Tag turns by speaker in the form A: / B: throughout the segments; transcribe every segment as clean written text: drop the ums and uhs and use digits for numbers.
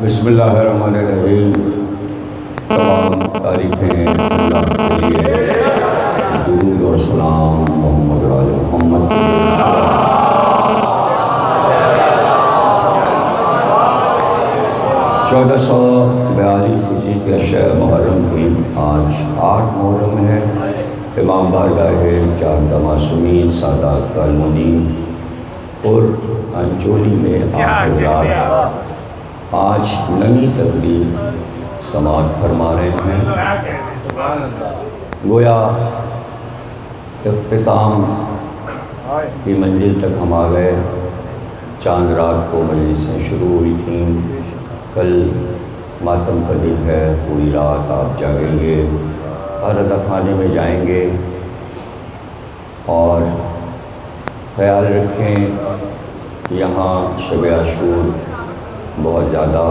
A: بسم اللہ الرحمن الرحیم۔ تمام تعریفیں اللہ کے لیے، درود اور سلام محمد و آل محمد۔ 1442 ہجری کے شہ محرم کی آج 8 محرم ہے۔ امام بارگاہ چار معصومین سادات کا المدین اور انچولی میں آخر رات آج نئی تقریب سماعت فرما رہے ہیں۔ گویا اختتام کی منزل تک ہم آ گئے۔ چاند رات کو مجلسیں شروع ہوئی تھیں، کل ماتم کا دن ہے، پوری رات آپ جاگیں گے، عرادہ خانے میں جائیں گے، اور خیال رکھیں یہاں شب عاشور بہت زیادہ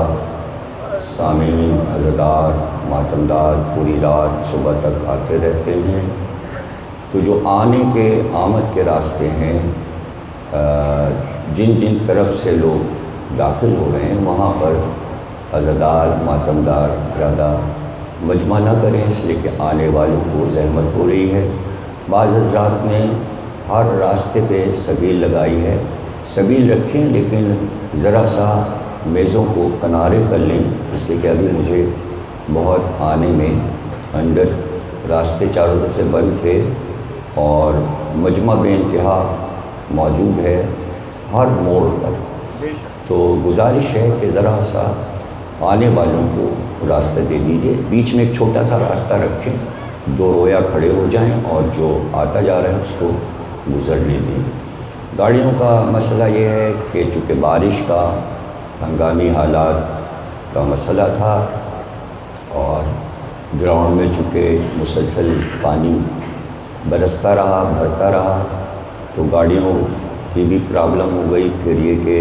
A: سامعین، عزادار، ماتمدار پوری رات صبح تک آتے رہتے ہیں۔ تو جو آنے کے آمد کے راستے ہیں، جن جن طرف سے لوگ داخل ہو رہے ہیں، وہاں پر عزادار، ماتمدار زیادہ مجمع نہ کریں، اس لیے کہ آنے والوں کو زحمت ہو رہی ہے۔ بعض حضرات نے ہر راستے پہ سبیل لگائی ہے، سبیل رکھیں لیکن ذرا سا میزوں کو کنارے کر لیں، اس لیے کہ ابھی مجھے بہت آنے میں اندر راستے چاروں طرف سے بند تھے اور مجمع بے انتہا موجود ہے ہر موڑ پر۔ تو گزارش ہے کہ ذرا سا آنے والوں کو راستہ دے دیجئے، بیچ میں ایک چھوٹا سا راستہ رکھیں، 2 رویا کھڑے ہو جائیں اور جو آتا جا رہا ہے اس کو گزرنے دیں۔ گاڑیوں کا مسئلہ یہ ہے کہ چونکہ بارش کا ہنگامی حالات کا مسئلہ تھا اور گراؤنڈ میں چونکہ مسلسل پانی برستا رہا، بھرتا رہا، تو گاڑیوں کی بھی پرابلم ہو گئی۔ پھر یہ کہ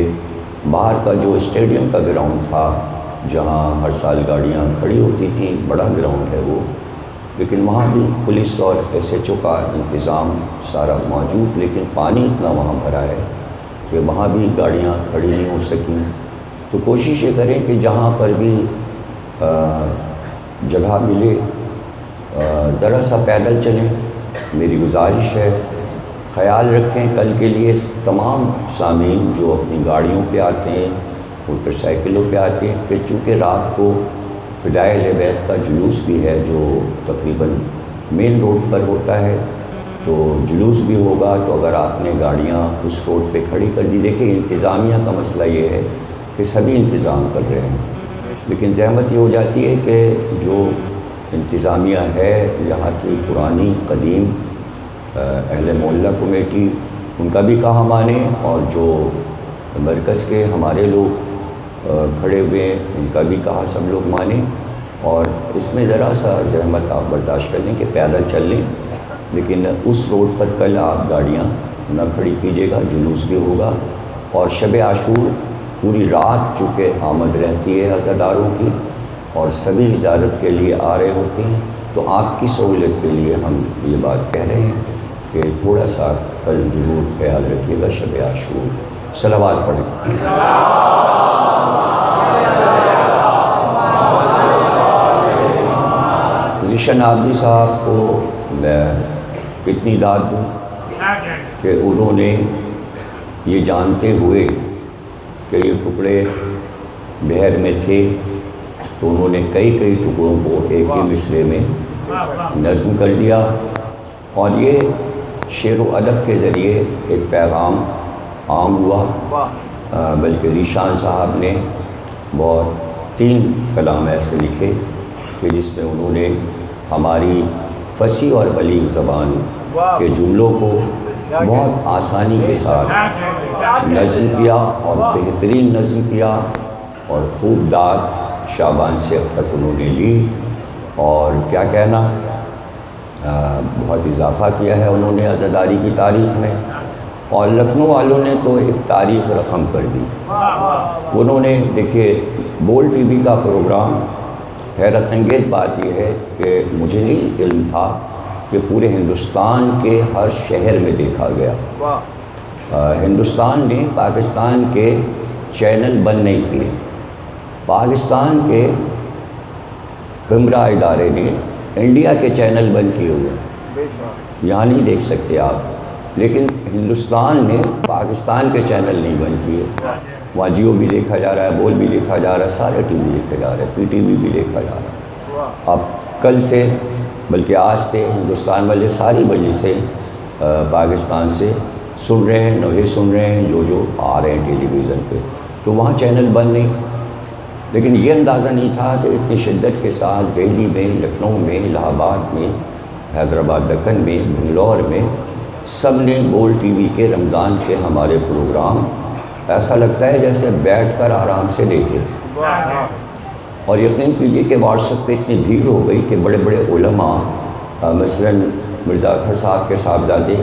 A: باہر کا جو اسٹیڈیم کا گراؤنڈ تھا جہاں ہر سال گاڑیاں کھڑی ہوتی تھیں، بڑا گراؤنڈ ہے وہ، لیکن وہاں بھی پولیس اور ایس ایچ او کا انتظام سارا موجود، لیکن پانی اتنا وہاں بھرا ہے کہ وہاں بھی گاڑیاں کھڑی نہیں ہو سکیں۔ تو کوشش یہ کریں کہ جہاں پر بھی جگہ ملے ذرا سا پیدل چلیں، میری گزارش ہے۔ خیال رکھیں کل کے لیے تمام سامعین جو اپنی گاڑیوں پہ آتے ہیں، موٹر سائیکلوں پہ آتے ہیں، کہ چونکہ رات کو فدائے اہل بیت کا جلوس بھی ہے جو تقریباً مین روڈ پر ہوتا ہے، تو جلوس بھی ہوگا، تو اگر آپ نے گاڑیاں اس روڈ پہ کھڑی کر دی، دیکھیں انتظامیہ کا مسئلہ یہ ہے کہ سبھی انتظام کر رہے ہیں، لیکن زحمت یہ ہو جاتی ہے کہ جو انتظامیہ ہے یہاں کی پرانی قدیم اہل محلہ کمیٹی، ان کا بھی کہا مانیں، اور جو مرکز کے ہمارے لوگ کھڑے ہوئے ہیں ان کا بھی کہا سب لوگ مانیں، اور اس میں ذرا سا زحمت آپ برداشت کر لیں کہ پیدل چل لیں، لیکن اس روڈ پر کل آپ گاڑیاں نہ کھڑی کیجیے گا، جلوس بھی ہوگا۔ اور شب عاشور پوری رات چونکہ آمد رہتی ہے عزاداروں کی اور سبھی زیارت کے لیے آ رہے ہوتے ہیں، تو آپ کی سہولت کے لیے ہم یہ بات کہہ رہے ہیں کہ تھوڑا سا کل ضرور خیال رکھیے گا شب عاشور۔ صلوات پڑھیں۔ ذیشان عابدی صاحب کو میں کتنی داد دوں کہ انہوں نے یہ جانتے ہوئے کہ یہ ٹکڑے بحر میں تھے، تو انہوں نے کئی ٹکڑوں کو ایک ہی مصرعے میں نظم کر دیا، اور یہ شعر و ادب کے ذریعے ایک پیغام عام ہوا۔ بلکہ ذیشان صاحب نے بہت 3 کلام ایسے لکھے کہ جس میں انہوں نے ہماری فصیح اور بلیغ زبان کے جملوں کو بہت آسانی کے ساتھ نظم کیا، اور بہترین نظم کیا، اور خوب داد شعبان سے اب تک انہوں نے لی، اور کیا کہنا، بہت اضافہ کیا ہے انہوں نے عزاداری کی تاریخ میں، اور لکھنؤ والوں نے تو ایک تاریخ رقم کر دی۔ انہوں نے دیکھیے بول ٹی وی کا پروگرام، حیرت انگیز بات یہ ہے کہ مجھے نہیں علم تھا کہ پورے ہندوستان کے ہر شہر میں دیکھا گیا۔ ہندوستان نے پاکستان کے چینل بند نہیں کیے، پاکستان کے گمراہ ادارے نے انڈیا کے چینل بند کیے ہوئے ہیں، یہاں نہیں دیکھ سکتے آپ، لیکن ہندوستان نے پاکستان کے چینل نہیں بند کیے، وہاں جیو بھی دیکھا جا رہا ہے، بول بھی دیکھا جا رہا ہے، سارے ٹی وی دیکھا جا رہا ہے، پی ٹی وی بھی دیکھا جا رہا ہے۔ اب کل سے بلکہ آج سے ہندوستان والے ساری مجلسیں پاکستان سے سن رہے ہیں، نوحے سن رہے ہیں جو آ رہے ہیں ٹیلی ویژن پہ، تو وہاں چینل بند نہیں۔ لیکن یہ اندازہ نہیں تھا کہ اتنی شدت کے ساتھ دہلی میں، لکھنؤ میں، الہ آباد میں، حیدرآباد دکن میں، بنگلور میں سب نے گول ٹی وی کے رمضان کے ہمارے پروگرام ایسا لگتا ہے جیسے بیٹھ کر آرام سے دیکھے۔ اور یقین کیجیے کہ واٹس ایپ پہ اتنی بھیڑ ہو گئی کہ بڑے بڑے علماء مثلاً مرزا اطہر صاحب کے صاحبزادے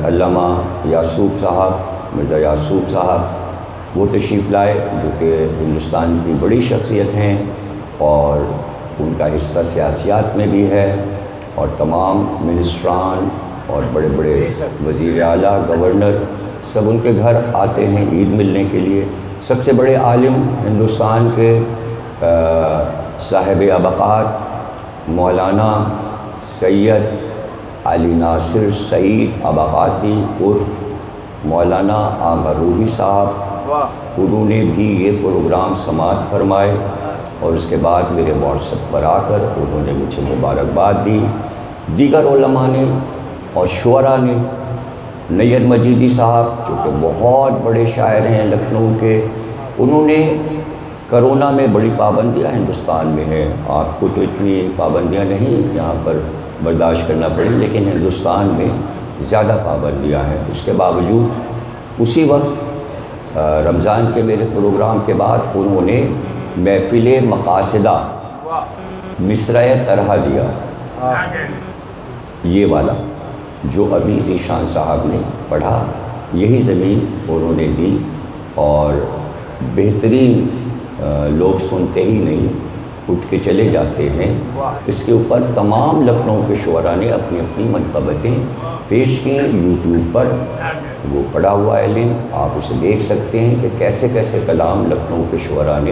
A: علامہ یعصوب صاحب، مرزا یعصوب صاحب، وہ تشریف لائے جو کہ ہندوستان کی بڑی شخصیت ہیں اور ان کا حصہ سیاسیات میں بھی ہے، اور تمام منسٹران اور بڑے بڑے وزیر اعلیٰ، گورنر سب ان کے گھر آتے ہیں عید ملنے کے لیے۔ سب سے بڑے عالم ہندوستان کے صاحب ابقات مولانا سید علی ناصر سعید ابقاتی عرف مولانا عامر روحی صاحب، انہوں نے بھی یہ پروگرام سماعت فرمائے، اور اس کے بعد میرے واٹس ایپ پر آ کر انہوں نے مجھے مبارکباد دی۔ دیگر علماء نے اور شعراء نے، نیت مجیدی صاحب جو کہ بہت بڑے شاعر ہیں لکھنؤ کے، انہوں نے کرونا میں بڑی پابندیاں ہندوستان میں ہیں، آپ کو تو اتنی پابندیاں نہیں یہاں پر برداشت کرنا پڑی، لیکن ہندوستان میں زیادہ پابندیاں ہیں، اس کے باوجود اسی وقت رمضان کے میرے پروگرام کے بعد انہوں نے محفل مقاصدہ مصرع طرح دیا، یہ والا جو ابھی ذیشان صاحب نے پڑھا، یہی زمین انہوں نے دی، اور بہترین لوگ سنتے ہی نہیں، اٹھ کے چلے جاتے ہیں۔ اس کے اوپر تمام لکھنؤ کے شعراء نے اپنی اپنی منقبتیں پیش کی یوٹیوب پر، وہ پڑا ہوا ہے لنک، آپ اسے دیکھ سکتے ہیں کہ کیسے کیسے کلام لکھنؤ کے شعراء نے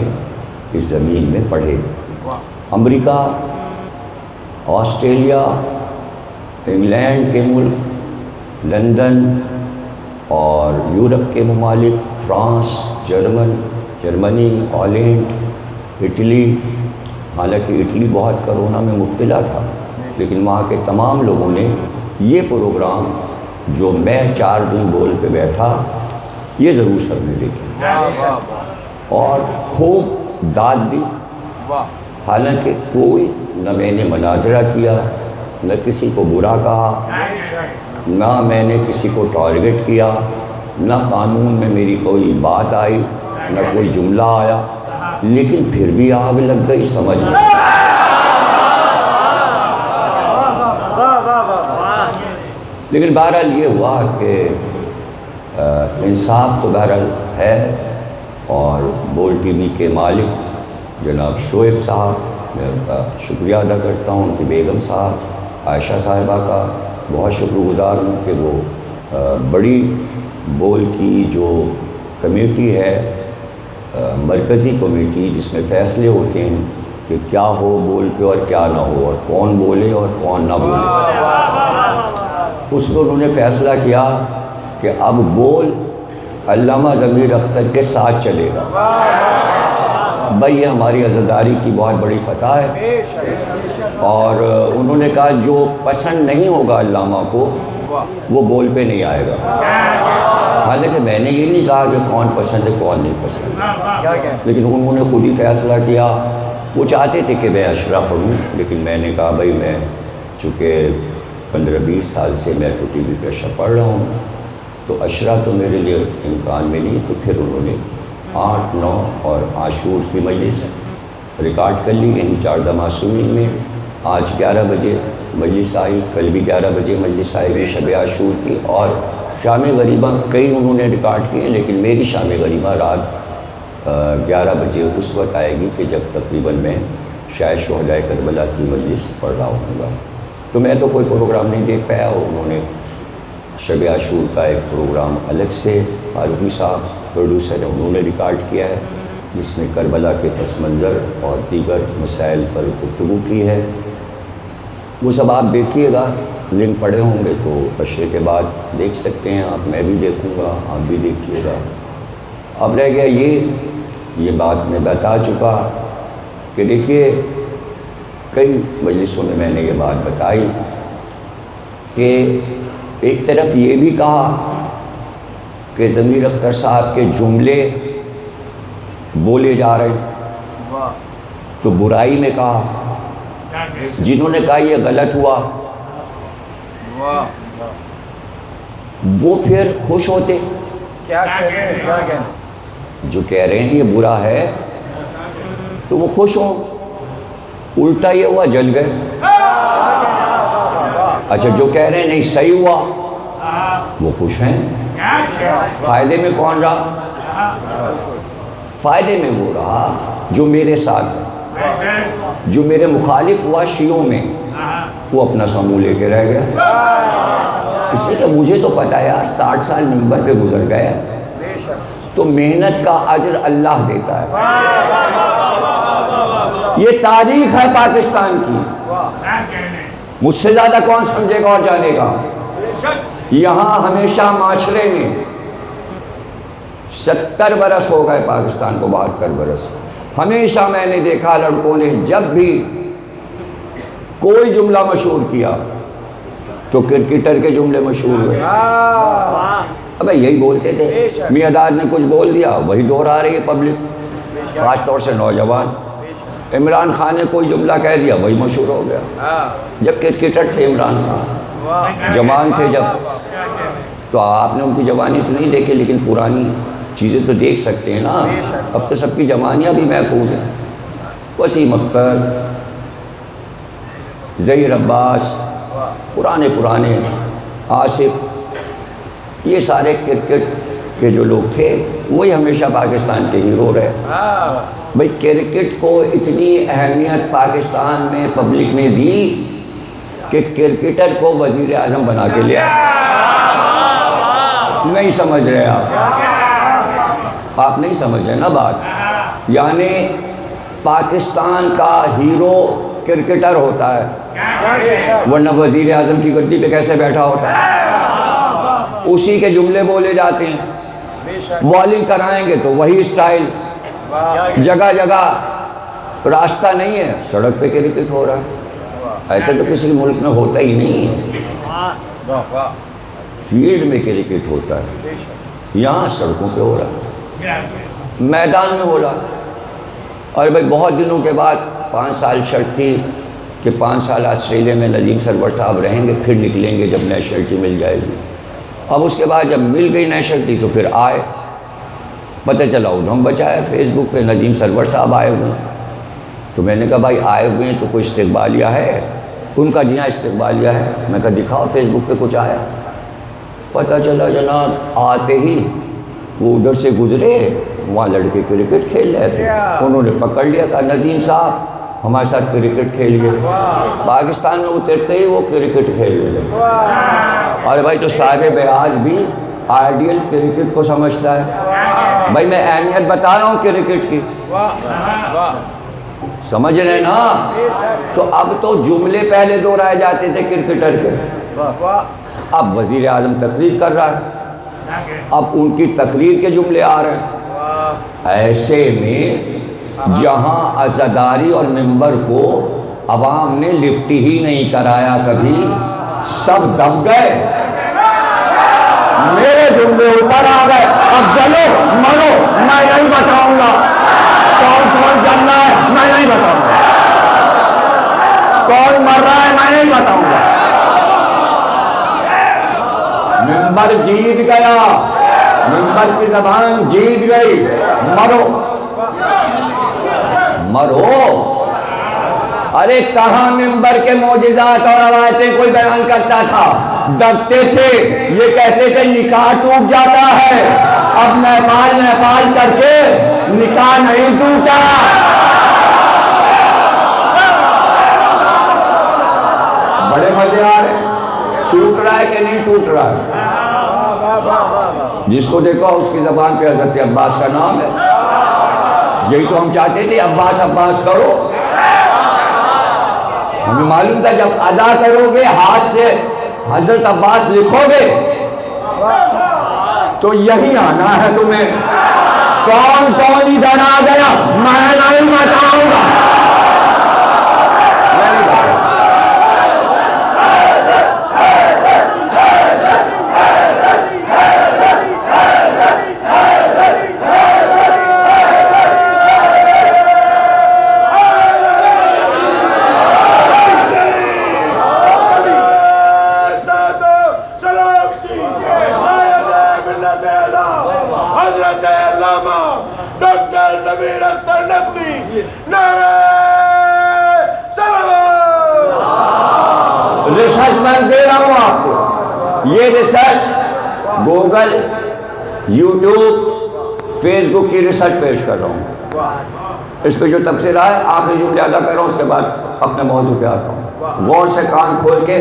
A: اس زمین میں پڑھے۔ امریکہ، آسٹریلیا، انگلینڈ کے ملک، لندن اور یورپ کے ممالک، فرانس، جرمنی، ہالینڈ، اٹلی، حالانکہ اٹلی بہت کرونا میں مبتلا تھا، لیکن وہاں کے تمام لوگوں نے یہ پروگرام جو میں 4 دن بول پہ بیٹھا، یہ ضرور سب نے دیکھی اور خوب داد دی۔ حالانکہ کوئی نہ میں نے مناظرہ کیا، نہ کسی کو برا کہا، نہ میں نے کسی کو ٹارگٹ کیا، نہ قانون میں میری کوئی بات آئی، نہ کوئی جملہ آیا، لیکن پھر بھی آگ لگ گئی سمجھ میں۔ لیکن بہرحال یہ ہوا کہ انصاف تو بہرحال ہے، اور بول ٹی وی کے مالک جناب شعیب صاحب، میں ان کا شکریہ ادا کرتا ہوں، ان کی بیگم صاحب عائشہ صاحبہ کا بہت شکر گزار ہوں کہ وہ بڑی بول کی جو کمیٹی ہے، مرکزی کمیٹی جس میں فیصلے ہوتے ہیں کہ کیا ہو بول پہ اور کیا نہ ہو، اور کون بولے اور کون نہ بولے، اس میں انہوں نے فیصلہ کیا کہ اب بول علامہ ضمیر اختر کے ساتھ چلے گا۔ بھائی یہ ہماری عزاداری کی بہت بڑی فتح ہے، اور انہوں نے کہا جو پسند نہیں ہوگا علامہ کو وہ بول پہ نہیں آئے گا۔ حالانکہ میں نے یہ نہیں کہا کہ کون پسند ہے کون نہیں پسند، لیکن انہوں نے خود ہی فیصلہ کیا۔ وہ چاہتے تھے کہ میں اشرا پڑھوں، لیکن میں نے کہا بھائی میں چونکہ 15-20 سال سے میں تو ٹی وی پہ اشرا پڑھ رہا ہوں، تو اشرا تو میرے لیے امکان میں نہیں، تو پھر انہوں نے 8، 9 اور عاشور کی مجلس ریکارڈ کر لی یہیں چاردہ معصومین میں۔ آج 11 بجے مجلس آئی، کل بھی 11 بجے مجلس آئے گی شب عاشور کی، اور شام غریبہ کئی انہوں نے ریکارڈ کیے، لیکن میری شام غریبہ رات 11 بجے اس وقت آئے گی کہ جب تقریباً میں شاید شہدائے کربلا کی مجلس پڑھ رہا ہوں گا۔ تو میں تو کوئی پروگرام نہیں دیکھ پایا، انہوں نے شب عاشور کا ایک پروگرام الگ سے فاروقی صاحب پروڈیوسر ہے، انہوں نے ریکارڈ کیا ہے، جس میں کربلا کے پس منظر اور دیگر مسائل پر گفتگو کی ہے۔ وہ سب آپ دیکھیے گا، لنک پڑے ہوں گے تو عشرے کے بعد دیکھ سکتے ہیں آپ، میں بھی دیکھوں گا، آپ بھی دیکھیے گا۔ اب رہ گیا یہ بات میں بتا چکا کہ دیکھیے کئی مجلسوں میں نے یہ بات بتائی کہ ایک طرف یہ بھی کہا کہ ضمیر اختر صاحب کے جملے بولے جا رہے ہیں، تو برائی میں کہا، جنہوں نے کہا یہ غلط ہوا وہ پھر خوش ہوتے،
B: کیا کہنا
A: جو کہہ رہے ہیں یہ برا ہے تو وہ خوش ہوں، الٹا یہ ہوا جل گئے۔ اچھا جو کہہ رہے ہیں نہیں صحیح ہوا وہ خوش ہیں۔ فائدے میں کون رہا؟ فائدے میں وہ رہا جو میرے ساتھ ہے، جو میرے مخالف ہوا شیعوں میں، وہ اپنا سمو لے کے رہ گیا۔ اس لیے کہ مجھے تو پتا ہے یار 60 سال منبر پہ گزر گئے تو محنت کا اجر اللہ دیتا ہے۔ یہ تاریخ ہے پاکستان کی، مجھ سے زیادہ کون سمجھے گا اور جانے گا۔ یہاں ہمیشہ معاشرے میں 70 برس ہو گئے پاکستان کو، 72 برس، ہمیشہ میں نے دیکھا لڑکوں نے جب بھی کوئی جملہ مشہور کیا تو کرکٹر کے جملے مشہور ہوئے۔ ابے یہی بولتے تھے، میاں نے کچھ بول دیا وہی دہرا رہی ہے پبلک، خاص طور سے نوجوان۔ عمران خان نے کوئی جملہ کہہ دیا وہی مشہور ہو گیا۔ جب کرکٹر تھے عمران خان، جوان تھے جب، تو آپ نے ان کی جوانی تو نہیں دیکھی لیکن پرانی چیزیں تو دیکھ سکتے ہیں نا۔ اب تو سب کی جوانیاں بھی محفوظ ہیں۔ وسیم اختر، ظہیر عباس، پرانے آصف، یہ سارے کرکٹ کے جو لوگ تھے وہی ہمیشہ پاکستان کے ہیرو رہے۔ بھئی کرکٹ کو اتنی اہمیت پاکستان میں پبلک نے دی کہ کرکٹر کو وزیر اعظم بنا کے لیا۔ نہیں سمجھ رہے آپ نہیں سمجھ رہے نا بات، یعنی پاکستان کا ہیرو کرکٹر ہوتا ہے، ورنہ وزیر اعظم کی گدی پہ کیسے بیٹھا ہوتا ہے؟ اسی کے جملے بولے جاتے ہیں، بالنگ کرائیں گے تو وہی اسٹائل، جگہ جگہ راستہ نہیں ہے سڑک پہ کرکٹ ہو رہا ہے۔ ایسا تو کسی ملک میں ہوتا ہی نہیں، فیلڈ میں کرکٹ ہوتا ہے، یہاں سڑکوں پہ ہو رہا ہے، میدان میں ہو رہا ہے۔ اور بھائی بہت دنوں کے بعد 5 سال شرط تھی کہ 5 سال آسٹریلیا میں ندیم سرور صاحب رہیں گے، پھر نکلیں گے جب نیشنلٹی مل جائے گی۔ اب اس کے بعد جب مل گئی نیشنلٹی تو پھر آئے، پتہ چلا ادھم بچا ہے فیس بک پہ ندیم سرور صاحب آئے ہوئے ہیں۔ تو میں نے کہا بھائی آئے ہوئے ہیں تو کوئی استقبالیہ ہے؟ ان کا جی ہاں استقبالیہ ہے۔ میں کہا دکھاؤ فیس بک پہ کچھ آیا۔ پتہ چلا جناب آتے ہی وہ ادھر سے گزرے، وہاں لڑکے کرکٹ کھیل رہے تھے، انہوں نے پکڑ لیا، کہا ندیم صاحب ہمارے ساتھ کرکٹ کھیلیے۔ پاکستان میں اترتے ہی وہ کرکٹ کھیلنے لگے۔ اور بھائی تو صاحب بیاض بھی آئیڈیل کرکٹ کو سمجھتا ہے۔ بھائی میں اہمیت بتا رہا ہوں کرکٹ کی، سمجھ رہے نا؟ تو اب تو جملے پہلے دہرائے جاتے تھے کرکٹر کے، اب وزیر اعظم تقریر کر رہا ہے، اب ان کی تقریر کے جملے آ رہے ہیں۔ ایسے میں جہاں عزاداری اور منبر کو عوام نے لفٹ ہی نہیں کرایا کبھی، سب دب گئے، میرے جملے اوپر آ گئے۔ اب چلو مرو، میں نہیں بتاؤں گا کون جل رہا ہے، میں نہیں بتاؤں گا کون مر رہا ہے، میں نہیں بتاؤں گا۔ منبر جیت گیا، منبر کی زبان جیت گئی، مرو مرو۔ ارے کہاں منبر کے معجزات اور روایتیں کوئی بیان کرتا تھا؟ ڈرتے تھے، یہ کہتے تھے نکاح ٹوٹ جاتا ہے، اب نیپال کر کے نکاح نہیں ٹوٹا۔ بڑے مزے آ رہے، ٹوٹ رہا ہے کہ نہیں ٹوٹ رہا ہے؟ جس کو دیکھو اس کی زبان پہ حضرت عباس کا نام ہے، یہی تو ہم چاہتے تھے، عباس عباس کرو. ہمیں معلوم تھا جب ادا کرو گے ہاتھ سے حضرت عباس لکھو گے تو یہی آنا ہے تمہیں. کون کون ادھر آ گیا میں نہیں بتاؤں گا. ریسرچ میں دے رہا ہوں آپ کو. یہ ریسرچ گوگل، یوٹیوب، فیس بک کی ریسرچ پیش کر رہا ہوں. اس پہ جو تبصرہ ہے آخری جملے ادا کر رہا ہوں، اس کے بعد اپنے موضوع پہ آتا ہوں. غور سے کان کھول کے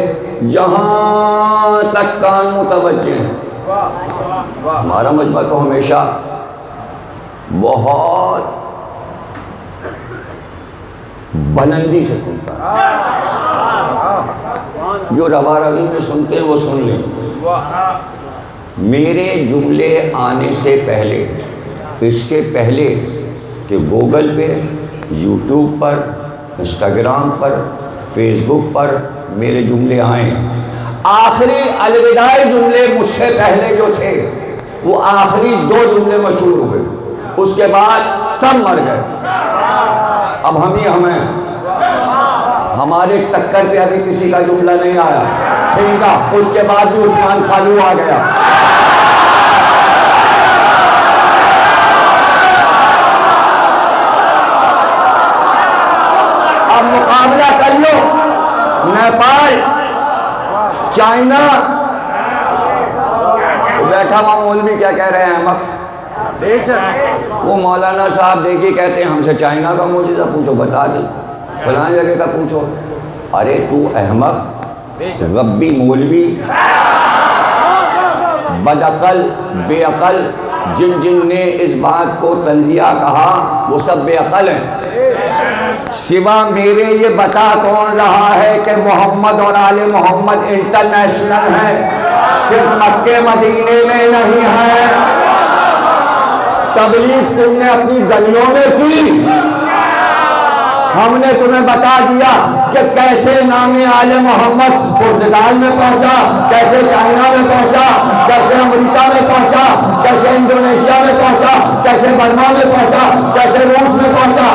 A: جہاں تک کان متوجہ ہیں. ہمارا مجمع تو ہمیشہ بہت بلندی سے سنتا ہے. جو روا روی میں سنتے ہیں وہ سن لیں. میرے جملے آنے سے پہلے، اس سے پہلے کہ گوگل پہ، یوٹیوب پر، انسٹاگرام پر، فیس بک پر میرے جملے آئیں، آخری الوداعی جملے مجھ سے پہلے جو تھے وہ آخری 2 جملے مشہور ہوئے. اس کے بعد سب مر گئے. اب ہم ہی ہمیں، ہمارے ٹکر پہ ابھی کسی کا جملہ نہیں آیا. ٹھیک ہے، اس کے بعد بھی عثمان خالو آ گیا. اب مقابلہ کر لو. نیپال، چائنا. بیٹھا ہوا مولوی کیا کہہ رہے ہیں؟ احمق. وہ مولانا صاحب دیکھیے کہتے ہیں ہم سے چائنا کا معجزہ پوچھو، بتا دیں فلاں جگہ کا پوچھو. ارے تو احمق، غبی مولوی، بدعقل، بے عقل. جن جن نے اس بات کو تنزیہ کہا وہ سب بے عقل ہیں. سوا میرے یہ بتا کون رہا ہے کہ محمد اور آل محمد انٹرنیشنل ہیں، صرف مکے مدینے میں نہیں ہے. تبلیغ تم نے اپنی گلیوں میں کی، ہم نے تمہیں بتا دیا کہ کیسے نام آل محمد پرتگال میں پہنچا، کیسے چائنا میں پہنچا، کیسے امریکہ میں پہنچا، کیسے انڈونیشیا میں پہنچا، کیسے برما میں پہنچا، کیسے روس میں پہنچا.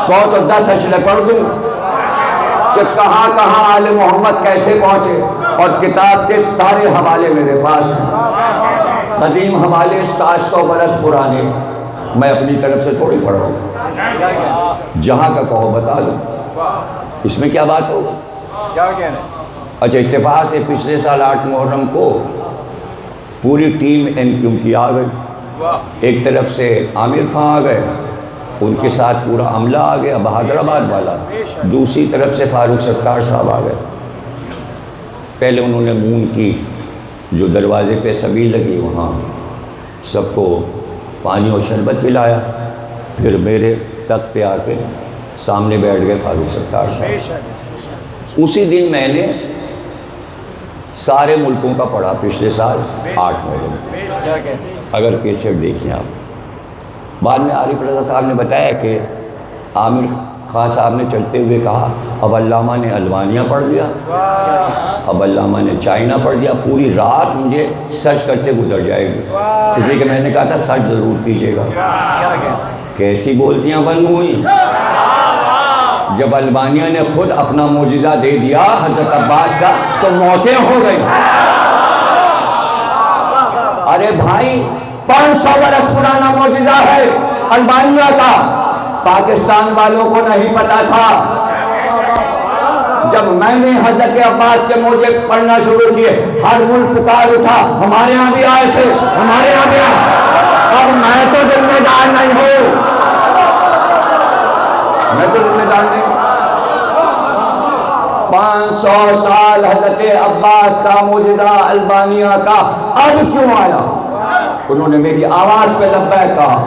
A: تو 10 اشرے پڑھ دوں کہ کہاں کہاں آل محمد کیسے پہنچے. اور کتاب کے سارے حوالے میرے پاس ہیں، قدیم حوالے 700 برس پرانے. میں اپنی طرف سے تھوڑی پڑھ رہا ہوں، جہاں کا کہو بتا دوں. اس میں کیا بات ہوگا؟
B: کیا کہنا؟
A: اچھا، اتفاق سے پچھلے سال 8 محرم کو پوری ٹیم این کیو کی آ گئی. ایک طرف سے عامر خان آ گئے، ان کے ساتھ پورا عملہ آ گیا بہادر آباد والا. دوسری طرف سے فاروق ستار صاحب آ گئے. پہلے انہوں نے مون کی جو دروازے پہ سبھی لگی وہاں سب کو پانی اور شربت پلایا. پھر میرے تخت پہ آ کے سامنے بیٹھ گئے فاروق ستار صاحب. اسی دن میں نے سارے ملکوں کا پڑھا پچھلے سال 8 محرم. اگر کیسٹ دیکھیں آپ. بعد میں عارف رضا صاحب نے بتایا کہ عامر خان صاحب نے چلتے ہوئے کہا اب علامہ نے البانیہ پڑھ دیا، اب علامہ نے چائنا پڑھ دیا. پوری رات مجھے سرچ کرتے گزر جائے گی، اس لیے کہ میں نے کہا تھا سرچ ضرور کیجیے گا. کیسی بولتیاں بند ہوئیں جب البانیہ نے خود اپنا معجزہ دے دیا حضرت عباس کا تو موتیں ہو گئیں. ارے بھائی 500 برس پرانا معجزہ ہے البانیہ کا، پاکستان والوں کو نہیں پتا تھا. جب میں نے حضرت عباس کے معجزے پڑھنا شروع کیے ہر ملک پکار اٹھا، ہمارے ہاں بھی آئے تھے، ہمارے ہاں بھی آئے. اب میں تو ذمہ دار نہیں ہوں، میں تو ذمہ دار نہیں. 500 سال حضرت عباس کا معجزہ البانیہ کا اب کیوں آیا؟ انہوں نے میری آواز پہ لبیک کہا.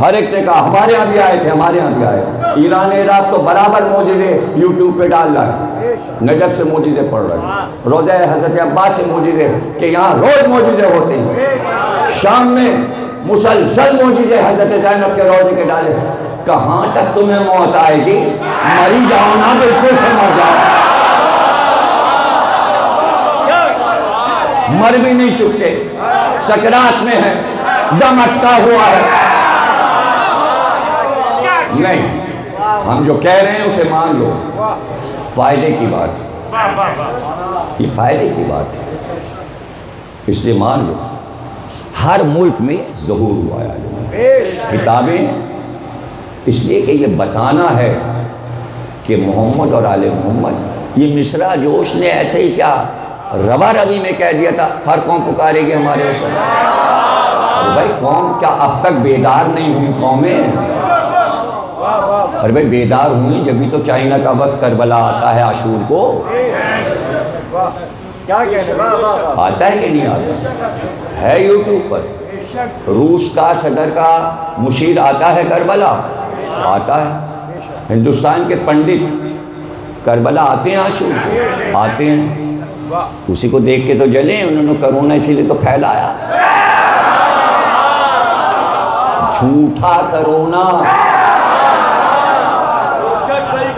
A: ہر ایک نے کہا ہمارے ہاں بھی آئے تھے، ہمارے ہاں بھی آئے تھے۔ ایران عراق تو برابر معجزے یوٹیوب پہ ڈال رہا ہے، نجف سے معجزے پڑھ رہے ہیں، روضہ حضرت عباس سے معجزے کہ یہاں روز معجزے ہوتے ہیں، شام میں مسلسل معجزے حضرت زینب کے روضے کے ڈالے۔ کہاں تک تمہیں موت آئے گی؟ مری جاؤ نا، بالکل سے مر جاؤ، مر بھی نہیں چکتے، سکرات میں ہے، دم اٹکا ہوا ہے۔ نہیں، ہم جو کہہ رہے ہیں اسے مان لو، فائدے کی بات ہے، یہ فائدے کی بات ہے، اس لیے مان لو۔ ہر ملک میں ظہور ہوا ہے، کتابیں، اس لیے کہ یہ بتانا ہے کہ محمد اور آل محمد، یہ مصرع جوش نے ایسے ہی کیا روا روی میں کہہ دیا تھا ہر قوم پکارے گی ہمارے رسول۔ اور بھائی قوم کیا اب تک بیدار نہیں ہوئی قومیں؟ اور بھائی بیدار ہوئی جبھی تو چائنا کا وقت کربلا آتا ہے عاشور کو، آتا ہے کہ نہیں آتا ہے؟ یوٹیوب پر روس کا صدر کا مشیر آتا ہے کربلا، آتا ہے۔ ہندوستان کے پنڈت کربلا آتے ہیں عاشور کو، آتے ہیں، اسی کو دیکھ کے تو جلیں، انہوں نے کرونا اسی لیے تو پھیلایا، جھوٹا کرونا،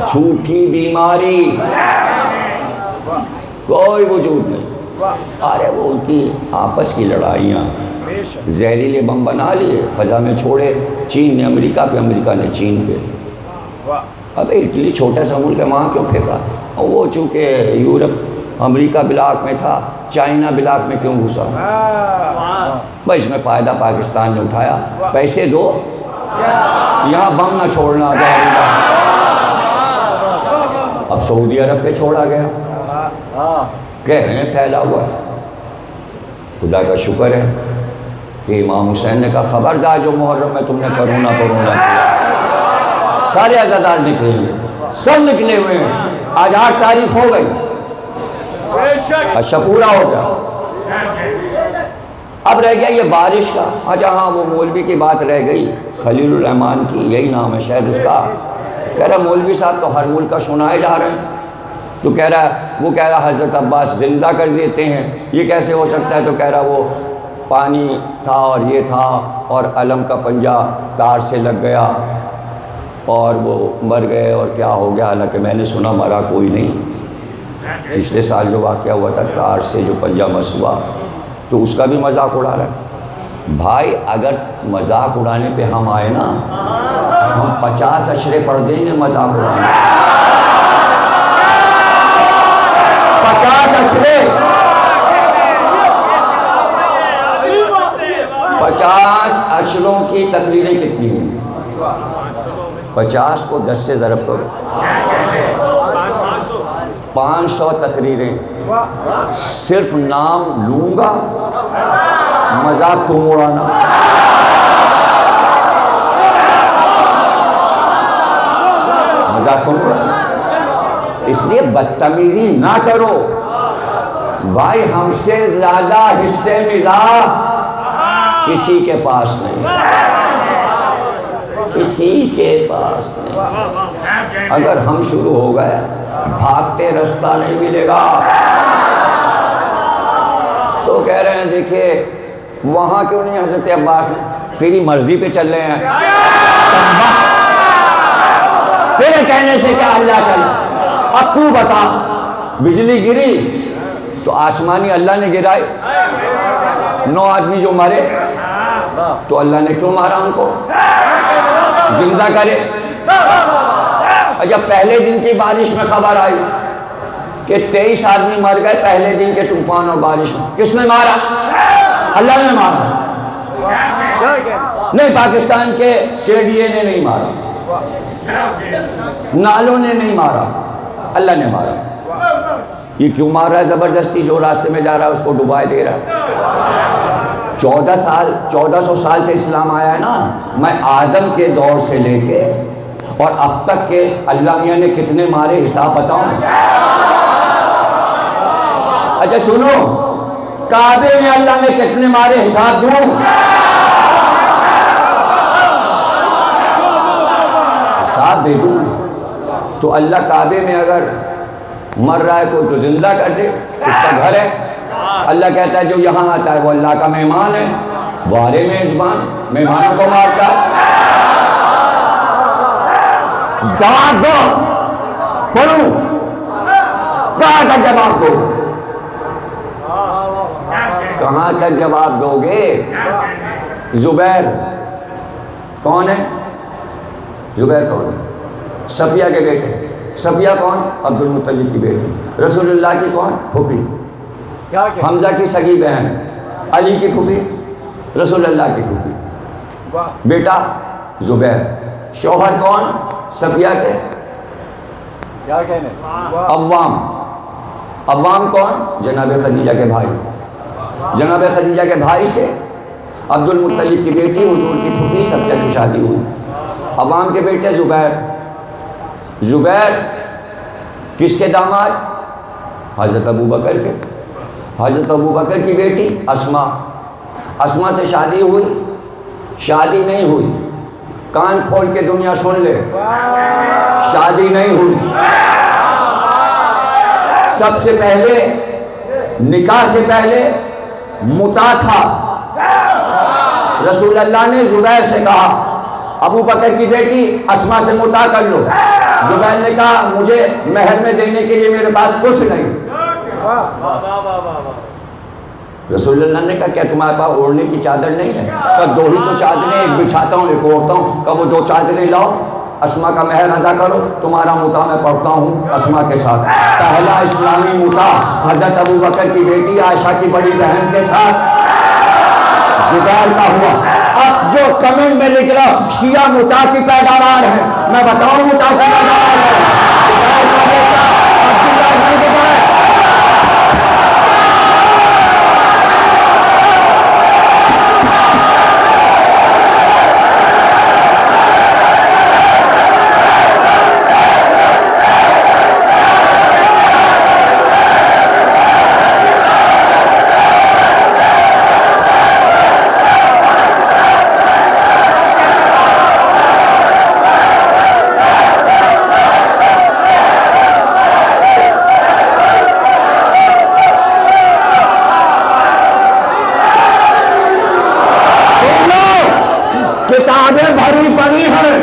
A: جھوٹی بیماری، کوئی وجود نہیں۔ ارے وہ ان کی آپس کی لڑائیاں، زہریلے بم بنا لیے، فضا میں چھوڑے، چین نے امریکہ پہ، امریکہ نے چین پہ۔ اب اٹلی چھوٹا سا ملک ہے، وہاں کیوں پھینکا؟ اور وہ چونکہ یورپ امریکہ بلاک میں تھا، چائنا بلاک میں کیوں گھسا؟ بس اس میں فائدہ پاکستان نے اٹھایا، پیسے دو، یہاں بم نہ چھوڑنا زہریلا۔ اب سعودی عرب پہ چھوڑا گیا، کہہ رہے ہیں پھیلا ہوا ہے۔ خدا کا شکر ہے کہ امام حسین نے کہا خبردار جو محرم میں تم نے کرونا کیا، سارے عزادار نکلے ہوئے، سب نکلے ہوئے ہیں، آج 8 تاریخ ہو گئی، اچھا پورا ہو گیا۔ اب رہ گیا یہ بارش کا، اچھا ہاں وہ مولوی کی بات رہ گئی، خلیل الرحمان کی، یہی نام ہے شاید اس کا، کہہ رہا مولوی صاحب تو ہر ملک کا سنائے جا رہے ہیں، تو کہہ رہا وہ کہہ رہا حضرت عباس زندہ کر دیتے ہیں، یہ کیسے ہو سکتا ہے؟ تو کہہ رہا وہ پانی تھا اور یہ تھا اور علم کا پنجہ تار سے لگ گیا اور وہ مر گئے اور کیا ہو گیا، حالانکہ میں نے سنا مرا کوئی نہیں۔ پچھلے سال جو واقعہ ہوا تھا تار سے جو پنجہ مس ہوا، تو اس کا بھی مذاق اڑا رہا ہے۔ بھائی اگر مذاق اڑانے پہ ہم آئے نا، ہم 50 اشرے پڑھ دیں گے مذاق اڑانے، 50 اشرے، 50 اشروں کی تقریریں کتنی ہیں؟ 50 کو 10 سے ضرب کرو، 500 تقریریں، صرف نام لوں گا، مذاق تم اڑانا۔ مذاق تم اڑانا، اس لیے بدتمیزی نہ کرو بھائی، ہم سے زیادہ حصے مزاح کسی کے پاس نہیں، کسی کے پاس نہیں۔ اگر ہم شروع ہو گئے بھاگتے رستہ نہیں ملے گا۔ تو کہہ رہے ہیں دیکھیں وہاں کیوں نہیں حضرت عباس نے، تیری مرضی پہ چل رہے ہیں، تیرے کہنے سے کیا اللہ چلا؟ اب تو بتا، بجلی گری تو آسمانی اللہ نے گرائی، 9 آدمی جو مرے تو اللہ نے کیوں مارا ان کو؟ زندہ کرے۔ جب پہلے دن کی بارش میں خبر آئی کہ 23 آدمی مر گئے پہلے دن کے طوفان اور بارش میں، کس نے مارا؟ اللہ نے مارا، نہیں پاکستان کے KDA نے نہیں مارا، نالوں نے نہیں مارا، اللہ نے مارا۔ یہ کیوں مار رہا ہے زبردستی؟ جو راستے میں جا رہا ہے اس کو ڈبائے دے رہا ہے۔ 1400 سال سے اسلام آیا ہے نا، میں آدم کے دور سے لے کے اور اب تک کے اللہ میاں نے کتنے مارے حساب بتاؤں؟ اچھا سنو، کعبے میں اللہ نے کتنے مارے حساب دوں؟ عابدون. تو اللہ کعبے میں اگر مر رہا ہے کوئی تو زندہ کر دے، اس کا گھر ہے. اللہ کہتا ہے جو یہاں آتا ہے وہ اللہ کا مہمان ہے. بارے میزبان مہمانوں کو مارتا ہے. جواب دو، پڑھوں کہاں تک جواب دو، کہاں تک جواب دو گے؟ زبیر کون ہے؟ زبیر کون ہے؟ صفیہ کے بیٹے. صفیہ کون؟ عبد المطلب کی بیٹی. رسول اللہ کی کون؟ پھوپھی. حمزہ کی سگی بہن. علی کی پھوپھی، رسول اللہ کی پھوپھی. بیٹا زبیر. شوہر کون؟ صفیہ کے
B: کیا کہنے؟
A: عوام. عوام کون؟ جناب خدیجہ کے بھائی. جناب خدیجہ کے بھائی سے عبد المطلب کی بیٹی حضور کی پھوپھی صفیہ کی شادی ہوئی. عوام کے بیٹے زبیر. زبیر کس کے داماد؟ حضرت ابو بکر کے. حضرت ابو بکر کی بیٹی اسما. اسما سے شادی ہوئی؟ شادی نہیں ہوئی. کان کھول کے دنیا سن لے، شادی نہیں ہوئی. سب سے پہلے نکاح سے پہلے متا تھا. رسول اللہ نے زبیر سے کہا ابو بکر کی بیٹی اسما سے متا کر لو. زبیر نے کہا مجھے مہر میں دینے کے لیے میرے پاس کچھ نہیں. رسول اللہ نے کہا کیا تمہارے پاس اوڑھنے کی چادر نہیں ہے؟ کہا دو ہی تو چادریں، ایک بچھاتا ہوں ایک اوڑھتا ہوں. کہا وہ دو چادریں لاؤ، اسما کا مہر ادا کرو، تمہارا متا میں پڑھتا ہوں اسما کے ساتھ. پہلا اسلامی متا حضرت ابو بکر کی بیٹی عائشہ کی بڑی بہن کے ساتھ زبیر کا ہوا. اب جو کمنٹ میں لکھ رہا شیعہ متا کی پیداوار ہے، میں بتاؤں متا کی پیداوار ہے. زبیر کا بیٹا عبداللہ بن زبیر. کتابیں بھری پڑی ہیں،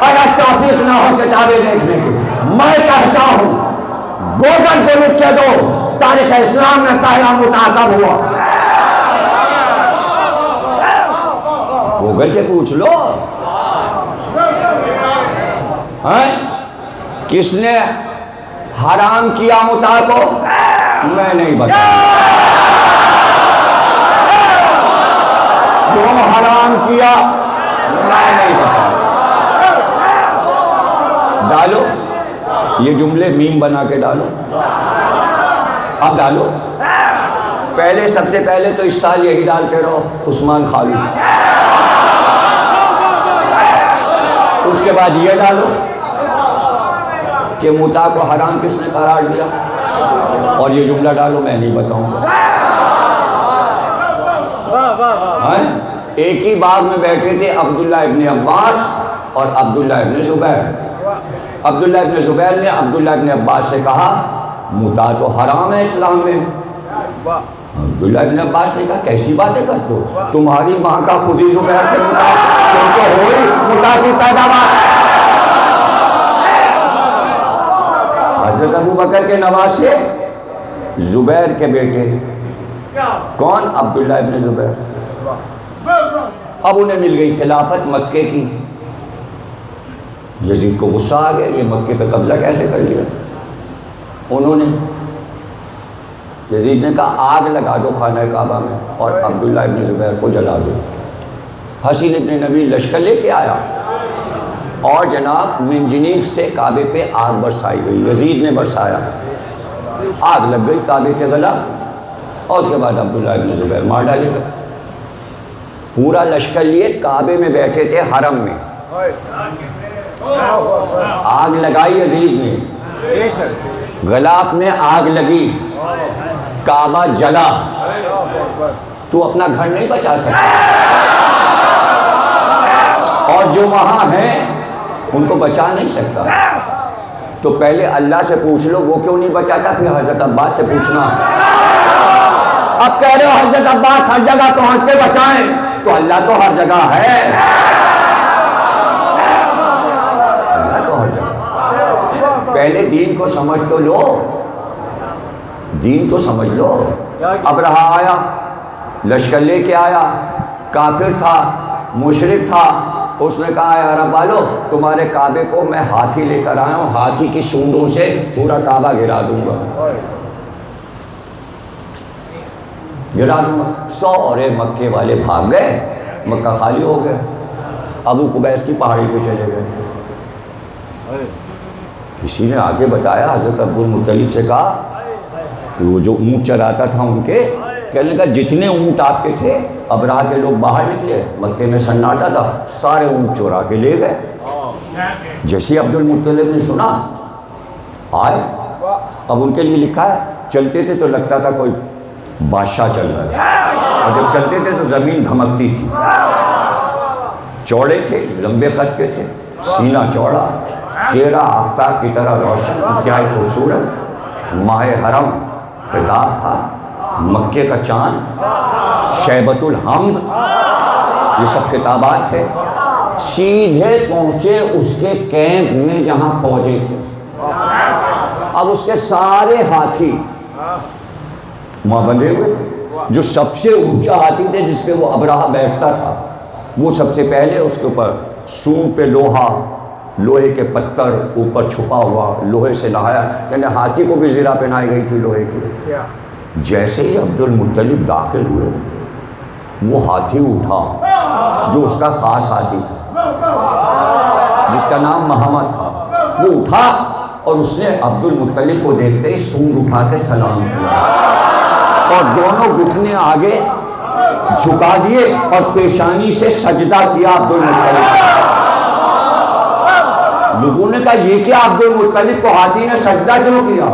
A: اگر توفیق نہ ہو کتابیں دیکھنے کی، میں کہتا ہوں گوگل سے لکھ کے دو تاریخ اسلام میں پہلا متا کب ہوا. گوگل سے پوچھ لو کس نے حرام کیا متا کو. میں نہیں بتاؤں کیوں حرام کیا، میں نہیں بتاؤں. ڈالو یہ جملے میم بنا کے ڈالو. اب ڈالو. پہلے سب سے پہلے تو اس سال یہی ڈالتے رہو عثمان خاوی. اس کے بعد یہ ڈالو کہ متا کو حرام کس نے قرار دیا، اور یہ جملہ ڈالو میں نہیں بتاؤں گا. ایک ہی باغ میں بیٹھے تھے عبداللہ ابن عباس اور عبداللہ ابن زبیر. عبداللہ ابن زبیر نے عبداللہ ابن عباس سے کہا متا تو حرام ہے اسلام میں. عبداللہ ابن عباس نے کہا کیسی باتیں کرتے ہو، تمہاری ماں کا خود ہی زبیر سے متا ہوئی متا کی پیداوار. حضرت ابو بکر کے نواسے زبیر کے بیٹے کون؟ عبداللہ ابن زبیر. اب انہیں مل گئی خلافت مکے کی. یزید کو غصہ آ گیا، یہ مکے پہ قبضہ کیسے کر لیا. انہوں نے یزید نے کہا آگ لگا دو خانہ کعبہ میں اور عبداللہ ابن زبیر کو جلا دو. حسین ابن نبی لشکر لے کے آیا اور جناب منجنیق سے کعبے پہ آگ برسائی گئی. یزید نے برسایا، آگ لگ گئی کعبے کے غلاف، اور اس کے بعد عبداللہ ابن زبیر مار ڈالے گئے. پورا لشکر لیے کعبے میں بیٹھے تھے حرم میں. آگ لگائی یزید نے، غلاف میں آگ لگی، کعبہ جلا. تو اپنا گھر نہیں بچا سکتا. اور جو وہاں ہیں ان کو بچا نہیں سکتا، تو پہلے اللہ سے پوچھ لو وہ کیوں نہیں بچاتا، پھر حضرت عباس سے پوچھنا۔ اب کہہ رہے ہو حضرت عباس ہر جگہ پہنچ کے بچائیں، تو اللہ تو ہر جگہ ہے، اللہ تو ہر جگہ۔ پہلے دین کو سمجھ تو لو، دین کو سمجھ لو۔ اب رہا آیا، لشکر لے کے آیا، کافر تھا، مشرک تھا، اس نے کہا اے عرب والو تمہارے کعبے کو میں ہاتھی لے کر آیا ہوں، ہاتھی کی سونڈوں سے پورا کعبہ گرا دوں گا، گرا دوں گا۔ سارے مکے والے بھاگ گئے، مکہ خالی ہو گئے، ابو قبیس کی پہاڑی پہ چلے گئے۔ کسی نے آگے بتایا، حضرت عبد المطلب سے کہا کہ وہ جو اونٹ چراتا تھا ان کے، کہنے لگا جتنے اونٹ آپ کے تھے، ابراہ کے لوگ باہر نکلے، مکے میں سناٹا تھا، سارے اونٹ چورا کے لے گئے۔ جیسے عبد المطلب نے سنا آئے، اب ان کے لیے لکھا ہے چلتے تھے تو لگتا تھا کوئی بادشاہ چل رہا ہے، اور جب چلتے تھے تو زمین دھمکتی تھی۔ چوڑے تھے، لمبے قد کے تھے، سینہ چوڑا، چہرہ آفتاب کی طرح روشن، انتہائی خوبصورت، ماہ حرم خطاب تھا، مکے کا چاند، شیبۃ الحمد، یہ سب خطابات تھے۔ سیدھے پہنچے اس کے کیمپ میں جہاں فوجیں تھے۔ اب اس کے سارے ہاتھی وہاں بندھے ہوئے تھے، جو سب سے اونچا ہاتھی تھے جس پہ وہ ابراہ بیٹھتا تھا، وہ سب سے پہلے اس کے اوپر سونڈ پہ لوہا، لوہے کے پتھر اوپر چھپا ہوا، لوہے سے نہایا، یعنی ہاتھی کو بھی زرہ پہنائی گئی تھی لوہے کی۔ جیسے ہی عبد المطلب داخل ہوئے، وہ ہاتھی اٹھا جو اس کا خاص ہاتھی تھا، جس کا نام محمد تھا، وہ اٹھا اور اس نے عبد المطلب کو دیکھتے ہی سونڈ اٹھا کے سلام کیا، اور دونوں گھٹنے آگے جھکا دیے اور پیشانی سے سجدہ کیا عبد المطلب۔ لوگوں نے کہا یہ کیا، عبد المطلب کو ہاتھی نے سجدہ کیوں کیا،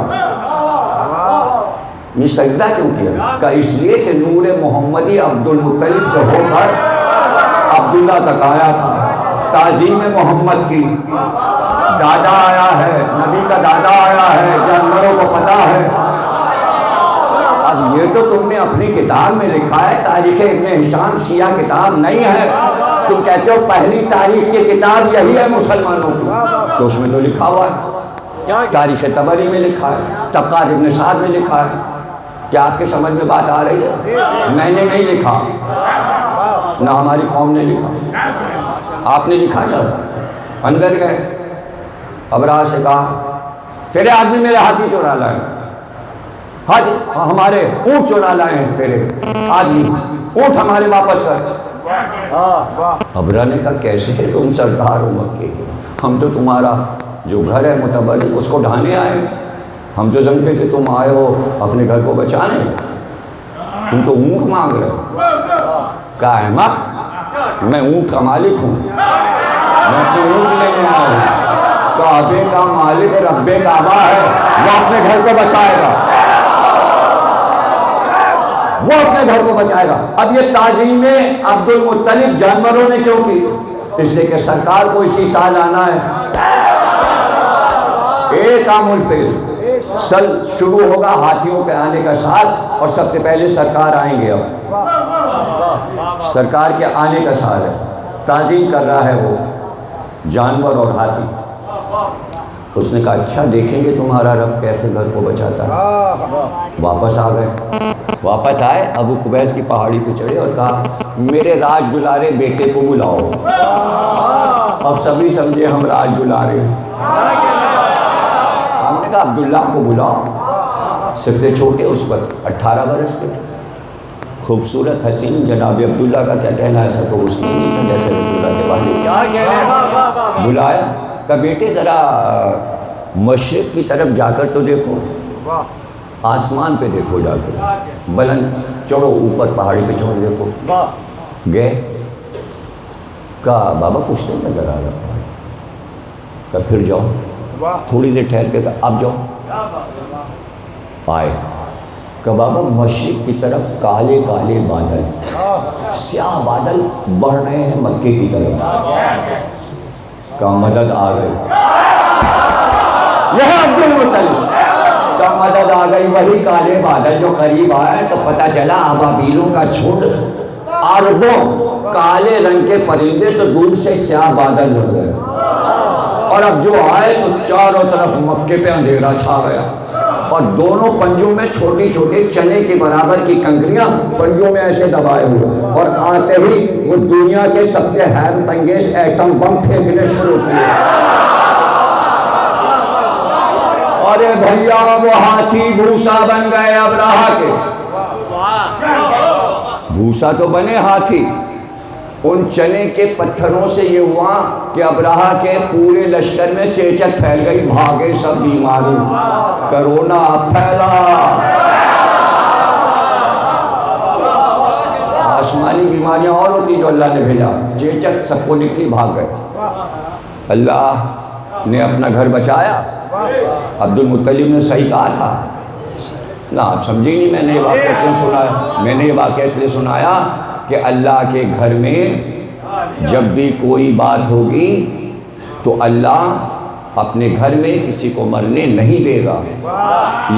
A: یہ سجدہ کیوں کیا؟ کہ اس لیے کہ نور محمدی عبد المطلب سے ہو کر عبداللہ تک آیا تھا، تعظیم محمد کی، دادا آیا ہے، نبی کا دادا آیا ہے، جانوروں کو پتہ ہے۔ اب یہ تو تم نے اپنی کتاب میں لکھا ہے، تاریخ ابن ہشام شیعہ کتاب نہیں ہے، تم کہتے ہو پہلی تاریخ کی کتاب یہی ہے مسلمانوں کی، تو اس میں تو لکھا ہوا ہے، تاریخ طبری میں لکھا ہے، طبقات ابن سعد میں لکھا ہے۔ کیا آپ کے سمجھ میں بات آ رہی ہے؟ میں نے نہیں لکھا، نہ ہماری قوم نے لکھا، آپ نے لکھا سر۔ اندر گئے، ابراہ سے کہا تیرے آدمی میرے ہاتھی چورا لائے، ہاتھی ہمارے اونٹ چورا لائے ہیں، تیرے آدمی اونٹ ہمارے واپس کر۔ ابراہ نے کہا کیسے ہے تم سردار ہو مکے کے، ہم تو تمہارا جو گھر ہے متبرک اس کو ڈھانے آئے، ہم تو سمجھتے کہ تم آئے ہو اپنے گھر کو بچانے، تم تو اونٹ مانگ رہے ہو۔ کہا احمق، میں اونٹ کا مالک ہوں، میں تو اونٹ لینے آیا ہوں، کعبے کا مالک رب کعبہ ہے، وہ اپنے گھر کو بچائے گا، وہ اپنے گھر کو بچائے گا۔ اب یہ تعظیم عبد المطلب جانوروں نے کیوں کی؟ اس لیے کہ سرکار کو اسی سال آنا ہے، ایک عام الفیل سال شروع ہوگا ہاتھیوں کے آنے کا سال، اور سب سے پہلے سرکار آئیں گے۔ اب سرکار کے آنے کا سال ہے، تعظیم کر رہا ہے وہ جانور اور ہاتھی۔ اس نے کہا اچھا دیکھیں گے تمہارا رب کیسے گھر کو بچاتا ہے۔ واپس آ گئے، واپس آئے، ابو قبیس کی پہاڑی پہ چڑھے اور کہا میرے راج دلارے بیٹے کو بلاؤ۔ اب سبھی سمجھے ہم راج دلارے، ہم نے کہا عبداللہ کو بلاؤ، سب سے چھوٹے اس وقت 18 برس کے تھے، خوبصورت حسین جناب عبداللہ کا کیا کہنا ہے، ایسا تو اس نے نہیں تھا جیسے رسول اللہ کے والد۔ بلایا، کہا بیٹے ذرا مشرق کی طرف جا کر تو دیکھو، آسمان پہ دیکھو جا کر، بلند چڑھو اوپر پہاڑی پہ چڑھو دیکھو۔ گئے، کہا بابا کچھ نہیں نظر آ رہا، کہا پھر جاؤ، تھوڑی دیر ٹھہر کے کہا اب جاؤ۔ آئے، کہ بابا مشرق کی طرف کالے کالے بادل، سیاہ بادل بڑھ رہے ہیں مکے کی طرف۔ کا مدد آ گئی. یہ عبد المطلب کا مدد آ گئی. وہی کالے بادل جو قریب آئے تو پتہ چلا ابابیلوں کا جھنڈ، اربوں کالے رنگ کے پرندے تو دور سے سیاہ بادل ہو گئے. اور اب جو آئے تو چاروں طرف مکے پہ اندھیرا چھا گیا، اور دونوں پنجوں میں چھوٹی چھوٹی چنے کے برابر کی کنکریاں پنجوں میں ایسے دبائے ہوئے، اور آتے ہی وہ دنیا کے سب سے حیرت انگیز ایٹم بم پھینکنے شروع کیے. ارے بھیا وہ ہاتھی بھوسا بن گئے ابراہا کے. بھوسا تو بنے ہاتھی. ان چنے کے پتھروں سے یہ ہوا کہ ابراہا کے پورے لشکر میں چیچک پھیل گئی، بھاگے سب بیماری، کرونا پھیلا. آسمانی بیماریاں اور ہوتی جو اللہ نے بھیجا، چیچک سب کو نکلی، بھاگ گئے. اللہ نے اپنا گھر بچایا. عبد المطلب نے صحیح کہا تھا نا، آپ سمجھے نہیں میں نے یہ واقعہ کیوں سنایا. میں نے یہ واقعہ اس لیے سنایا کہ اللہ کے گھر میں جب بھی کوئی بات ہوگی تو اللہ اپنے گھر میں کسی کو مرنے نہیں دے گا.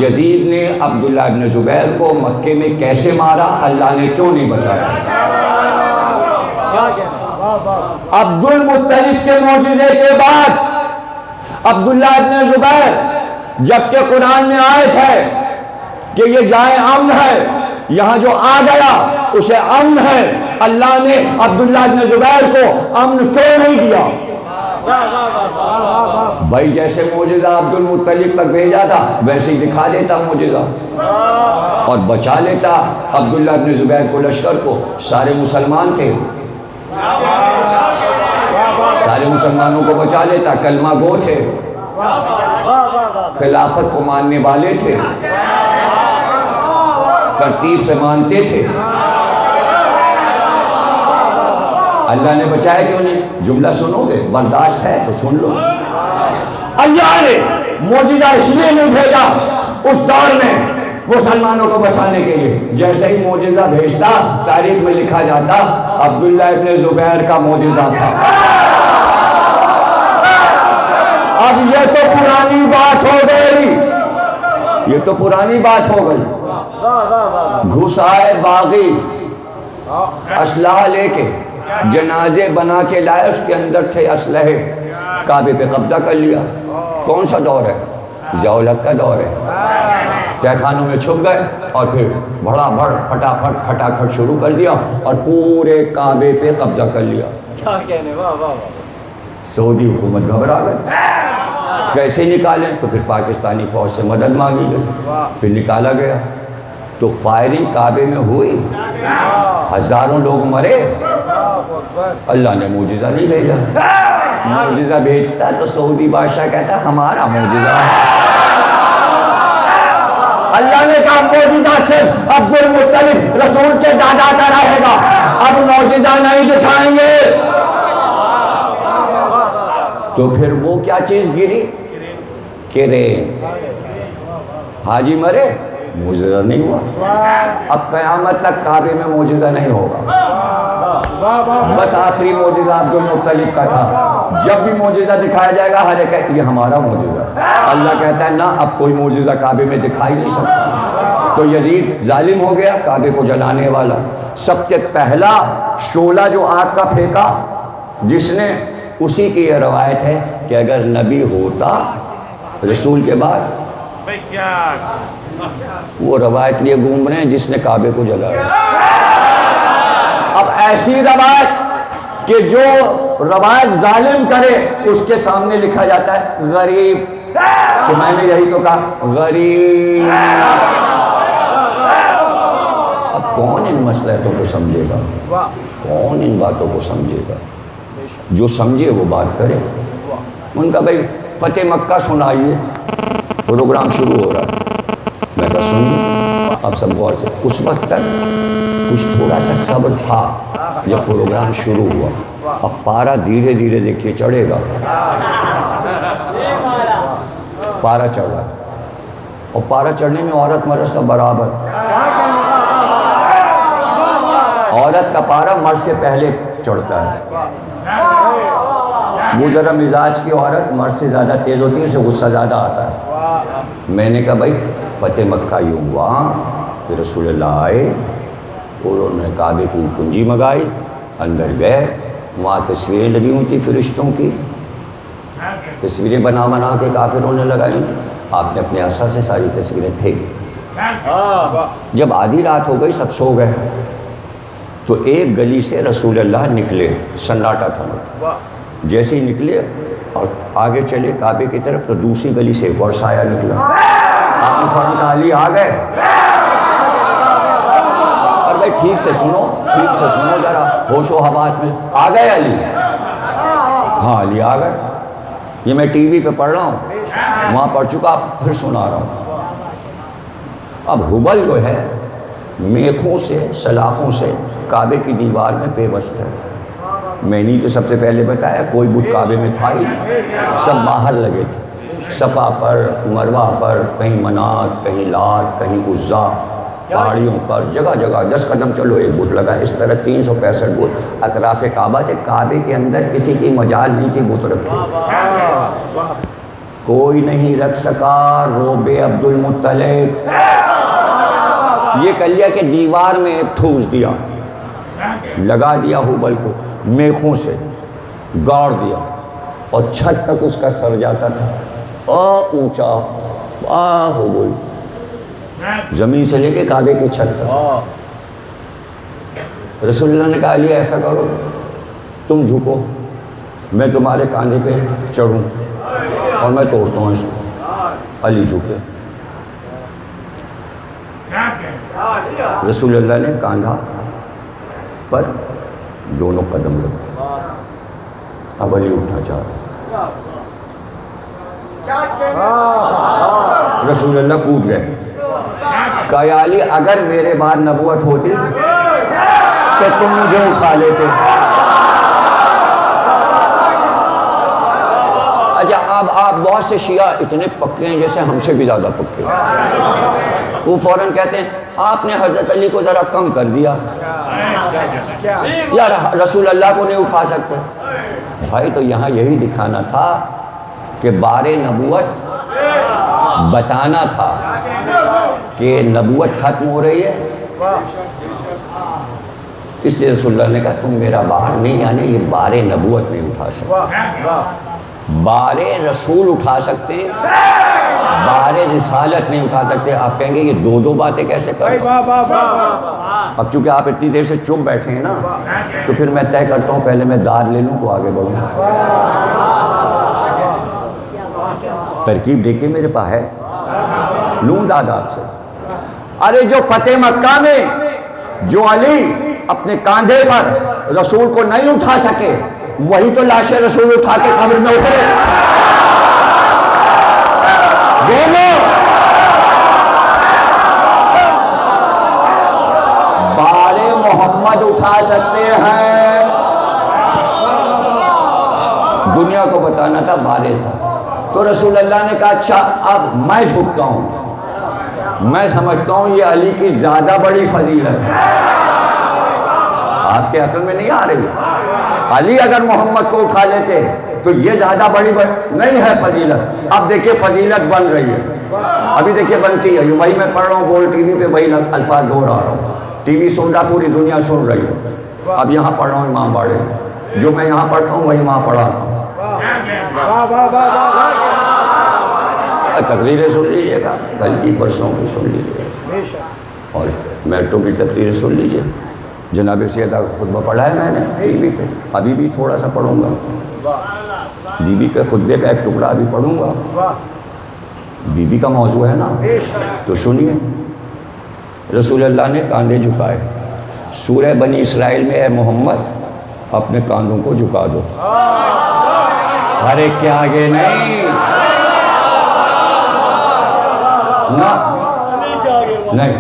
A: یزید نے عبداللہ ابن زبیر کو مکے میں کیسے مارا، اللہ نے کیوں نہیں بچایا؟ عبد المطلب کے معجزے کے بعد عبداللہ ابن زبیر جبکہ قرآن میں آیت ہے کہ یہ جائے امن ہے، یہاں جو آ گیا اسے امن ہے، اللہ نے عبداللہ ابن زبیر کو امن کیوں نہیں دیا؟ بھائی جیسے معجزہ عبد المطلب تک بھیجا تھا ویسے ہی دکھا دیتا معجزہ اور بچا لیتا عبداللہ ابن زبیر کو، لشکر کو. سارے مسلمان تھے، سارے مسلمانوں کو بچا لیتا. کلمہ گو تھے، خلافت کو ماننے والے تھے، ترتیب سے مانتے تھے. اللہ نے بچایا کیوں نہیں؟ جملہ سنو گے، برداشت ہے تو سن لو. اللہ نے معجزہ اس لیے نہیں بھیجا اس دور میں مسلمانوں کو بچانے کے لیے. جیسے ہی معجزہ بھیجتا تاریخ میں لکھا جاتا عبداللہ ابن زبیر کا معجزہ تھا. اب یہ تو پرانی بات ہو گئی، یہ تو پرانی بات ہو گئی. گھس آئے باغی اسلحہ لے کے، جنازے بنا کے لائے، اس کے اندر تھے اسلحے، کعبے پہ قبضہ کر لیا. کون سا دور ہے؟ ضیاء الحق کا دور ہے. تہہ خانوں میں چھپ گئے اور پھر بڑا بڑ پھٹافٹ کھٹاکھٹ شروع کر دیا اور پورے کعبے پہ قبضہ کر لیا. سعودی حکومت گھبرا گئی، کیسے نکالیں؟ تو پھر پاکستانی فوج سے مدد مانگی گئی، پھر نکالا گیا. تو فائرنگ کعبے میں ہوئی، ہزاروں لوگ مرے. اللہ نے معجزہ نہیں بھیجا. معجزہ بھیجتا تو سعودی بادشاہ کہتا ہمارا معجزہ. اللہ نے کہا معجزہ صرف عبد المطلب رسول کے دادا کا رہے گا، اب معجزہ نہیں دکھائیں گے. تو پھر وہ کیا چیز گری؟ کرین. حاجی مرے، معجزہ نہیں ہوا. اب قیامت تک کعبے میں معجزہ نہیں ہوگا. بس آخری معجزہ عبد المطلب کا تھا. جب بھی معجزہ دکھایا جائے گا ہر ایک کہے یہ ہمارا معجزہ. اللہ کہتا ہے نہ، اب کوئی معجزہ کعبے میں دکھائی نہیں سکتا. تو یزید ظالم ہو گیا، کعبے کو جلانے والا. سب سے پہلا شعلہ جو آگ کا پھینکا جس نے، اسی کی یہ روایت ہے کہ اگر نبی ہوتا رسول کے بعد، وہ روایت لیے گھوم رہے ہیں جس نے کعبے کو جلایا. اب ایسی روایت کہ جو روایت ظالم کرے اس کے سامنے لکھا جاتا ہے غریب. کہ میں نے یہی تو کہا غریب. اب کون ان مسئلوں کو سمجھے گا؟ کون ان باتوں کو سمجھے گا؟ جو سمجھے وہ بات کرے. ان کا بھائی فتح مکہ سنائیے، پروگرام شروع ہو رہا ہے. میں کہا سنیے آپ سب غور سے. اس وقت تک کچھ تھوڑا سا صبر تھا، جب پروگرام شروع ہوا اب پارا دھیرے دھیرے دیکھیے چڑھے گا. پارا چڑھ رہا ہے اور پارا چڑھنے میں عورت مرد سب برابر. عورت کا پارا مرد سے پہلے چڑھتا ہے. وہ ذرا مزاج کی عورت مرد سے زیادہ تیز ہوتی ہے، اسے غصہ زیادہ آتا ہے۔ میں نے کہا بھائی فتح مکہ یوں ہوا کہ رسول اللہ آئے اور انہوں نے کعبے کی کنجی منگائی، اندر گئے، وہاں تصویریں لگی ہوئی تھیں فرشتوں کی، تصویریں بنا بنا کے کافروں نے لگائی تھیں۔ آپ نے اپنے عصا سے ساری تصویریں پھینک دی۔ جب آدھی رات ہو گئی، سب سو گئے، تو ایک گلی سے رسول اللہ نکلے، سناٹا تھا، جیسے ہی نکلے اور آگے چلے کعبے کی طرف، تو دوسری گلی سے ایک اور سایہ نکلا۔ آپ نے فوراً کہا علی آ گئے۔ اور بھائی ٹھیک سے سنو ذرا، ہوش و حواس میں، آ گئے علی؟ ہاں علی آ گئے۔ یہ میں ٹی وی پہ پڑھ رہا ہوں، وہاں پڑھ چکا، پھر سنا رہا ہوں۔ اب حبل جو ہے میخوں سے، سلاخوں سے کعبے کی دیوار میں پیوست ہے۔ میں نے تو سب سے پہلے بتایا کوئی بت کعبے میں تھا ہی نہیں، سب باہر لگے تھے، صفا پر، مروہ پر، کہیں منات، کہیں لات، کہیں عزا، پہاڑیوں پر، جگہ جگہ 10 قدم چلو ایک بت لگا۔ اس طرح 365 بت اطراف کعبہ تھے۔ کعبے کے اندر کسی کی مجال نہیں تھی بت رکھے، کوئی نہیں رکھ سکا روب عبد المطلب۔ یہ کر لیا کہ دیوار میں ٹھوس دیا، لگا دیا حبل کو میخوں سے، گاڑ دیا، اور چھت تک اس کا سر جاتا تھا، اونچا حبل، زمین سے لے کے کعبے کی چھت تک۔ رسول اللہ نے کہا علی ایسا کرو، تم جھکو، میں تمہارے کاندھے پہ چڑھوں اور میں توڑتا ہوں اس کو۔ علی جھکے، رسول اللہ نے کاندھا پر دونوں قدم رکھے۔ اب علی اٹھنا چاہ رہا، رسول اللہ کود گئے، کہا یا علی اگر میرے بعد نبوت ہوتی تو تم مجھے اٹھا لیتے۔ اچھا اب آپ بہت سے شیعہ اتنے پکے ہیں جیسے ہم سے بھی زیادہ پکے ہیں، وہ فوراً کہتے ہیں آپ نے حضرت علی کو ذرا کم کر دیا، یا رسول اللہ کو نہیں اٹھا سکتے۔ بھائی تو یہاں یہی دکھانا تھا کہ بار نبوت بتانا تھا کہ نبوت ختم ہو رہی ہے، اس لیے رسول اللہ نے کہا تم میرا بار نہیں، یعنی یہ بار نبوت نہیں اٹھا سکتے، بار رسول اٹھا سکتے، بار رسالت نہیں اٹھا سکتے۔ آپ کہیں گے یہ دو باتیں کیسے کریں؟ اب چونکہ آپ اتنی دیر سے چپ بیٹھے ہیں نا، تو پھر میں طے کرتا ہوں پہلے میں دار لے لوں تو آگے بڑھوں۔ ترکیب دیکھیے میرے پاس ہے، لوں داد آپ سے۔ ارے جو فتح مکہ میں جو علی اپنے کاندھے پر رسول کو نہیں اٹھا سکے، وہی تو لاش رسول اٹھا کے قبر میں اترے۔ دونوں بار محمد اٹھا سکتے ہیں، دنیا کو بتانا تھا بارے سے۔ تو رسول اللہ نے کہا اچھا اب میں جھکتا ہوں، میں سمجھتا ہوں یہ علی کی زیادہ بڑی فضیلت ہے۔ آپ کے عقل میں نہیں آ رہی؟ علی اگر محمد کو اٹھا لیتے تو یہ زیادہ بڑی نہیں ہے فضیلت۔ اب دیکھیں فضیلت بن رہی ہے، ابھی دیکھیں بنتی ہے، وہی میں پڑھ رہا ہوں گول ٹی وی پہ، وہی الفاظ دہرا رہا ہوں، ٹی وی سن رہا، پوری دنیا سن رہی ہے۔ اب یہاں پڑھ رہا ہوں امام باڑے، جو میں یہاں پڑھتا ہوں وہی وہاں پڑھا رہا ہوں۔ تقریریں سن لیجیے گا، کل کی پرسوں کی سن لیجیے، اور میٹرو کی تقریریں سن لیجیے۔ جناب سیدہ کا خطبہ پڑھا ہے میں نے ٹی وی پہ، ابھی بھی تھوڑا سا پڑھوں گا، بی بی کے خطبے کا ایک ٹکڑا ابھی پڑھوں گا، بی بی کا موضوع ہے نا، تو سنیے۔ رسول اللہ نے کاندھے جھکائے، سورہ بنی اسرائیل میں اے محمد اپنے کاندھوں کو جھکا دو، ہر ایک کے آگے نہیں، نہیں،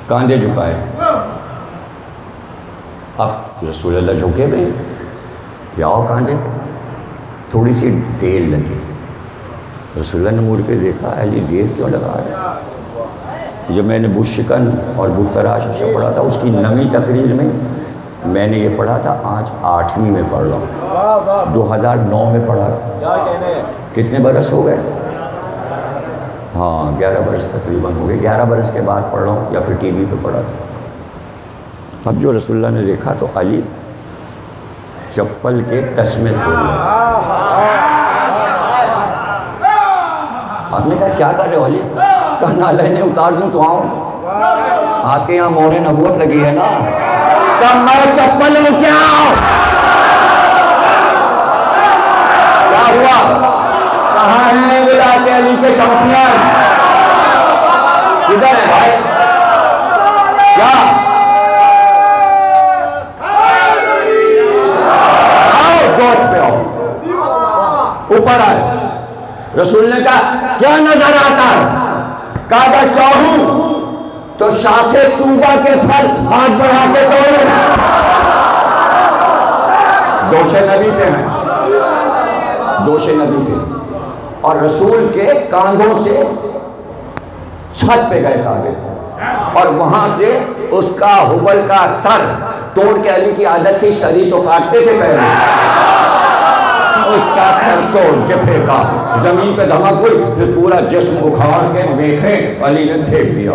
A: کاندھے جھکائے۔ اب رسول اللہ جھکے بھی، کیا ہو کاندھے؟ تھوڑی سی دیر لگی، رسول اللہ نے مڑ کے دیکھا علی دیر کیوں لگا رہا ہے؟ جب میں نے بت شکن اور بت تراش سے پڑھا تھا، اس کی نویں تقریر میں میں نے یہ پڑھا تھا، آج 8ویں میں پڑھ رہا ہوں، 2009 میں پڑھا تھا۔
B: کیا کہنے ہیں؟
A: کتنے برس ہو گئے؟ ہاں 11 برس تقریباً ہو گئے۔ 11 برس کے بعد پڑھ رہا ہوں، یا پھر ٹی وی پہ پڑھا تھا۔ اب جو رسول اللہ نے دیکھا تو علی چپل کے تسمے کھول لیا۔ آپ نے کہا کیا کر رہے ہو علی؟ کہا نالے اتار دوں تو آؤں، آپ کے یہاں مہر نبوت لگی ہے نا۔ کہا میں چپل میں کیا آؤں؟ کیا ہوا؟ کہاں ہیں ولایت علی کے چمپئن؟ کدھر ہے بھائی؟ کیا آؤ گوشت پہ آؤ، اوپر آئے۔ رسول نے کہا کیا نظر آتا ہے؟ کہا اگر چاہوں تو شاخ طوبہ کے پھل ہاتھ بڑھا کے توڑوں۔ دوش نبی پہ ہیں، دوش نبی پہ، اور رسول کے کاندھوں سے چھت پہ گئے کعبے، اور وہاں سے اس کا حبل کا سر توڑ کے، علی کی عادت تھی شری تو کاٹتے تھے پہلے، اس کا سر توڑ کے پھینکا، زمین پہ دھمک ہوئی، پھر پورا جسم اکھاڑ کے میخیں علی نے پھینک دیا،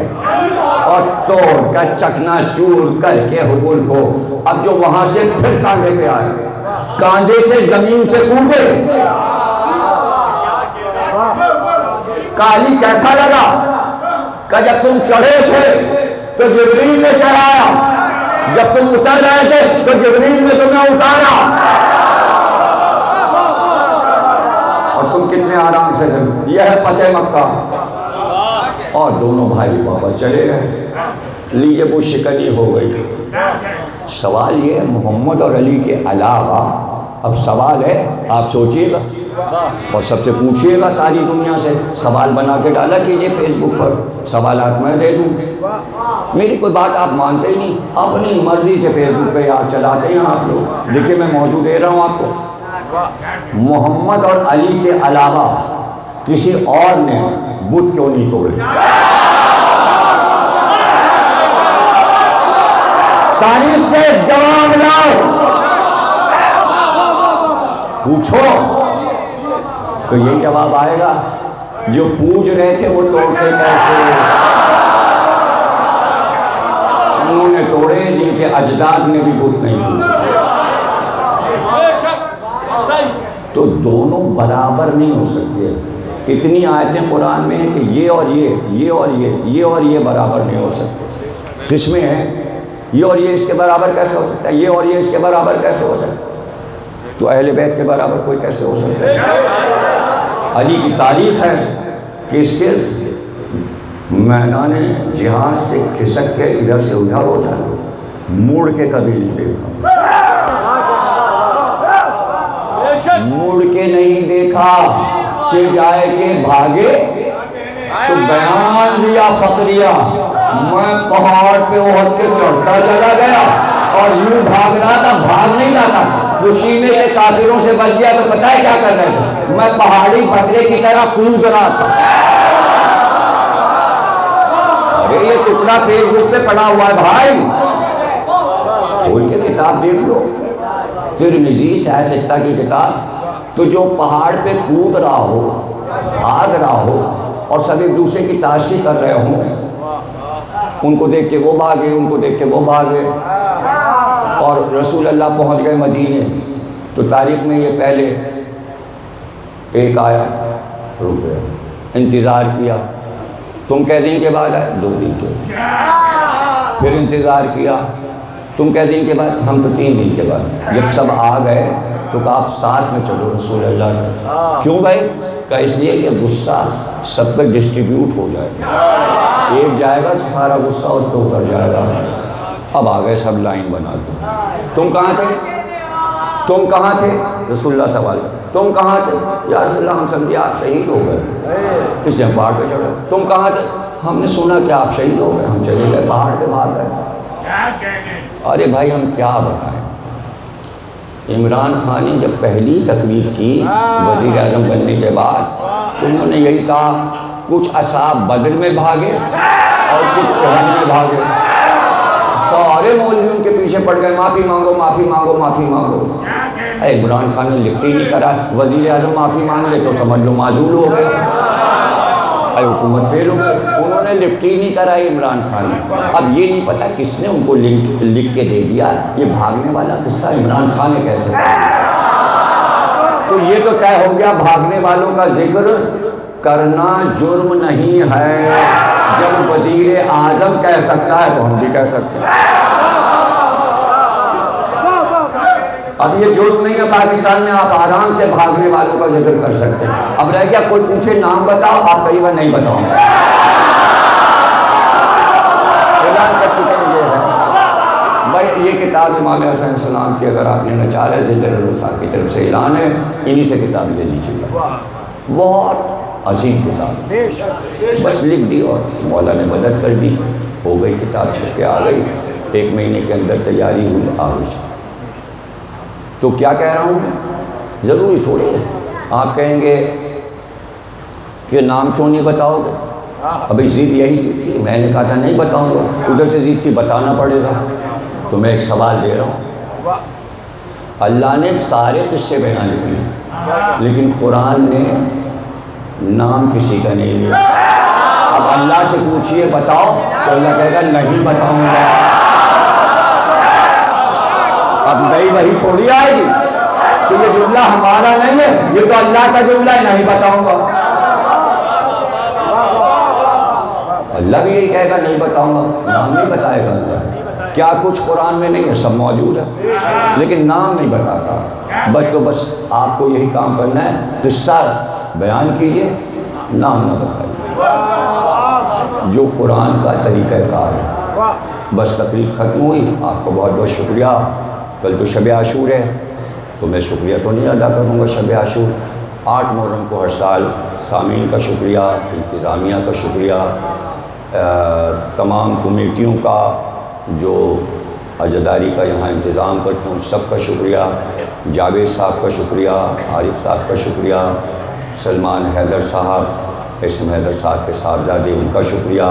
A: اور توڑ کر چکنا چور کر کے حبل کو، اب جو وہاں سے پھر کاندھے پہ آئے، کاندھے سے زمین پہ کودے۔ کہا علی کیسا لگا؟ کہ جب تم چڑھے تھے تو جبریل نے چڑھایا، جب تم اتر رہے تھے تو جبریل نے تمہیں اتارا، اور تم کتنے آرام سے تھے۔ یہ ہے فتح مکہ۔ اور دونوں بھائی واپس چلے گئے، لیجے وہ شکنی ہو گئی۔ سوال یہ ہے محمد اور علی کے علاوہ، اب سوال ہے، آپ سوچئے گا اور سب سے پوچھئے گا، ساری دنیا سے سوال بنا کے ڈالا کیجئے فیس بک پر، سوالات میں دے دوں۔ میری کوئی بات آپ مانتے ہی نہیں، اپنی مرضی سے فیس بک پہ یار چلاتے ہیں آپ لوگ۔ دیکھیں میں موضوع دے رہا ہوں آپ کو، محمد اور علی کے علاوہ کسی اور نے بت کیوں نہیں توڑے؟ تاریخ سے جواب لاؤ، پوچھو تو یہ جواب آئے گا، جو پوچھ رہے تھے وہ توڑتے کیسے؟ انہوں نے توڑے جن کے اجداد نے بھی بت نہیں توڑے۔ تو دونوں برابر نہیں ہو سکتے۔ اتنی آیتیں قرآن میں ہیں کہ یہ اور یہ اور یہ اور یہ برابر نہیں ہو سکتے۔ قسمیں ہیں، یہ اور یہ اس کے برابر کیسے ہو سکتا ہے؟ یہ اور یہ اس کے برابر کیسے ہو سکتا ہے؟ تو اہل بیت کے برابر کوئی کیسے ہو سکتا ہے؟ علی کی تاریخ ہے کہ صرف میدان جہاد سے کھسک کے ادھر سے ادھر ہو جائے، مڑ کے کبھی نہیں دیکھا، مڑ کے نہیں دیکھا، چل جائے کہ بھاگے تو بیان دیا فقریہ، میں پہاڑ پہ اٹھ کے چڑھتا چلا گیا اور یوں بھاگ رہا تھا، بھاگ نہیں رہا تھا، خوشی میں سے کافروں سے بچ گیا تو پتہ ہے کیا کر رہے تھے؟ میں پہاڑی بکرے کی طرح کود رہا تھا۔ ارے یہ ٹکڑا فیس بک پہ پڑا ہوا ہے بھائی، کھول کے کتاب دیکھ لو، ترمذی سیاہ ستہ کی کتاب۔ تو جو پہاڑ پہ کود رہا ہو، بھاگ رہا ہو، اور سب ایک دوسرے کی تعریف کر رہے ہوں، ان کو دیکھ کے وہ بھاگے، ان کو دیکھ کے وہ بھاگے، اور رسول اللہ پہنچ گئے مدینے، تو تاریخ میں یہ پہلے ایک آیا، رک گیا، انتظار کیا، تم کئی دن کے بعد آئے، 2 دن کے، پھر انتظار کیا، تم کئی دن کے بعد، ہم تو 3 دن کے بعد۔ جب سب آ گئے تو کہا آپ ساتھ میں چلو رسول اللہ کا۔ کیوں بھائی؟ کہا اس لیے کہ غصہ سب پہ ڈسٹریبیوٹ ہو جائے گا، ایک جائے گا تو سارا غصہ اس پہ اتر جائے گا۔ اب آ گئے سب لائن بنا کے، تم کہاں تھے؟ تم کہاں تھے؟ رسول اللہ سوال، تم کہاں تھے؟ یا رسول اللہ ہم سمجھے آپ شہید ہو گئے، اس لیے ہم پہاڑ پہ چڑھے۔ تم کہاں تھے؟ ہم نے سنا کہ آپ شہید ہو گئے، ہم چلے گئے پہاڑ پہ، بھاگ گئے۔ ارے بھائی ہم کیا بتائیں، عمران خان نے جب پہلی تقریر کی وزیر اعظم بننے کے بعد تو انہوں نے یہی کہا کچھ اصحاب بدر میں بھاگے اور کچھ احد میں بھاگے۔ سارے مولویوں کے پیچھے پڑ گئے، معافی مانگو معافی مانگو معافی مانگو۔ عمران خان نے لفٹ ہی نہیں کرا، وزیر اعظم معافی مانگ لے تو سمجھ لو معزول ہو گئے، حکومت فیل ہو گئی۔ انہوں نے لفٹ ہی نہیں کرا عمران خان نے۔ اب یہ نہیں پتا کس نے ان کو لکھ کے دے دیا، یہ بھاگنے والا قصہ عمران خان نے کیسے کہا؟ تو یہ تو طے ہو گیا بھاگنے والوں کا ذکر کرنا جرم نہیں ہے۔ جب وزیر اعظم کہہ سکتا ہے تو ہم بھی کہہ سکتے ہیں۔ اب یہ جرم نہیں ہے، پاکستان میں آپ آرام سے بھاگنے والوں کا ذکر کر سکتے ہیں۔ اب رہ گیا کوئی پوچھے نام بتاؤ، آپ کئی بار نہیں بتاؤں گا، اعلان کر چکے ہیں یہ ہے۔ بھائی یہ کتاب امام حسن علیہ السلام کی اگر آپ نے نچار ہے زندہ رسال کی طرف سے اعلان ہے، انہی سے کتاب لے لیجیے گا۔ بہت عظیم کتاب، بس لکھ دی اور مولا نے مدد کر دی، ہو گئی کتاب، چھپ کے آ گئی، 1 مہینے کے اندر تیاری ہوئی، آ گئی۔ تو کیا کہہ رہا ہوں میں؟ ضروری تھوڑی ہے آپ کہیں گے کہ نام کیوں نہیں بتاؤ گے؟ ابھی ضد یہی تھی، میں نے کہا تھا نہیں بتاؤں گا، ادھر سے ضد تھی بتانا پڑے گا۔ تو میں ایک سوال دے رہا ہوں، اللہ نے سارے قصے بیان کیے لیکن قرآن نے نام کسی کا نہیں لیا۔ اب اللہ سے پوچھئے بتاؤ تو اللہ کہے گا نہیں بتاؤں گا۔ اب نئی وحی تھوڑی آئے گی کہ یہ جملہ ہمارا نہیں ہے، یہ تو اللہ کا جملہ ہے، نہیں بتاؤں گا۔ اللہ بھی یہی کہے گا نہیں بتاؤں گا، نام نہیں بتائے گا اللہ۔ کیا کچھ قرآن میں نہیں ہے، سب موجود ہے لیکن نام نہیں بتاتا۔ بس تو بس آپ کو یہی کام کرنا ہے، قصہ بیان کیجئے، نام نہ بتائیے، جو قرآن کا طریقہ کار ہے۔ بس تقریب ختم ہوئی، آپ کو بہت بہت شکریہ۔ کل تو شب عاشور ہے تو میں شکریہ تو نہیں ادا کروں گا شب عاشور۔ 8 محرم کو ہر سال سامعین کا شکریہ، انتظامیہ کا شکریہ، تمام کمیٹیوں کا جو عزاداری کا یہاں انتظام کرتے ہیں سب کا شکریہ، جاوید صاحب کا شکریہ، عارف صاحب کا شکریہ، سلمان حیدر صاحب، اسم حیدر صاحب کے صاحبزادے ان کا شکریہ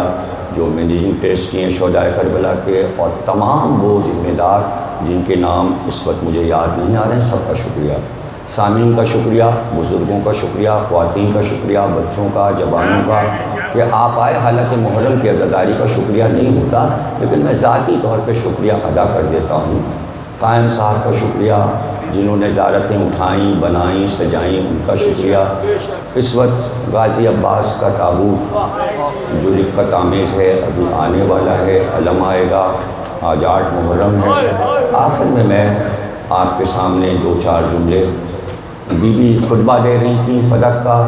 A: جو مینیجنگ ٹیسٹ کیے ہیں شہدائے کربلا کے، اور تمام وہ ذمہ دار جن کے نام اس وقت مجھے یاد نہیں آ رہے ہیں، سب کا شکریہ۔ سامعین کا شکریہ، بزرگوں کا شکریہ، خواتین کا شکریہ، بچوں کا، جوانوں کا کہ آپ آئے۔ حالانکہ محرم کی عزاداری کا شکریہ نہیں ہوتا لیکن میں ذاتی طور پہ شکریہ ادا کر دیتا ہوں۔ قائم صاحب کا شکریہ جنہوں نے زیارتیں اٹھائیں، بنائیں، سجائیں، ان کا شکریہ۔ اس وقت غازی عباس کا تابوت جو دقت آمیز ہے ابھی آنے والا ہے، علم آئے گا، آج 8 محرم ہے۔ آخر میں آپ کے سامنے 2-4 جملے، بی بی خطبہ دے رہی تھیں فدق کا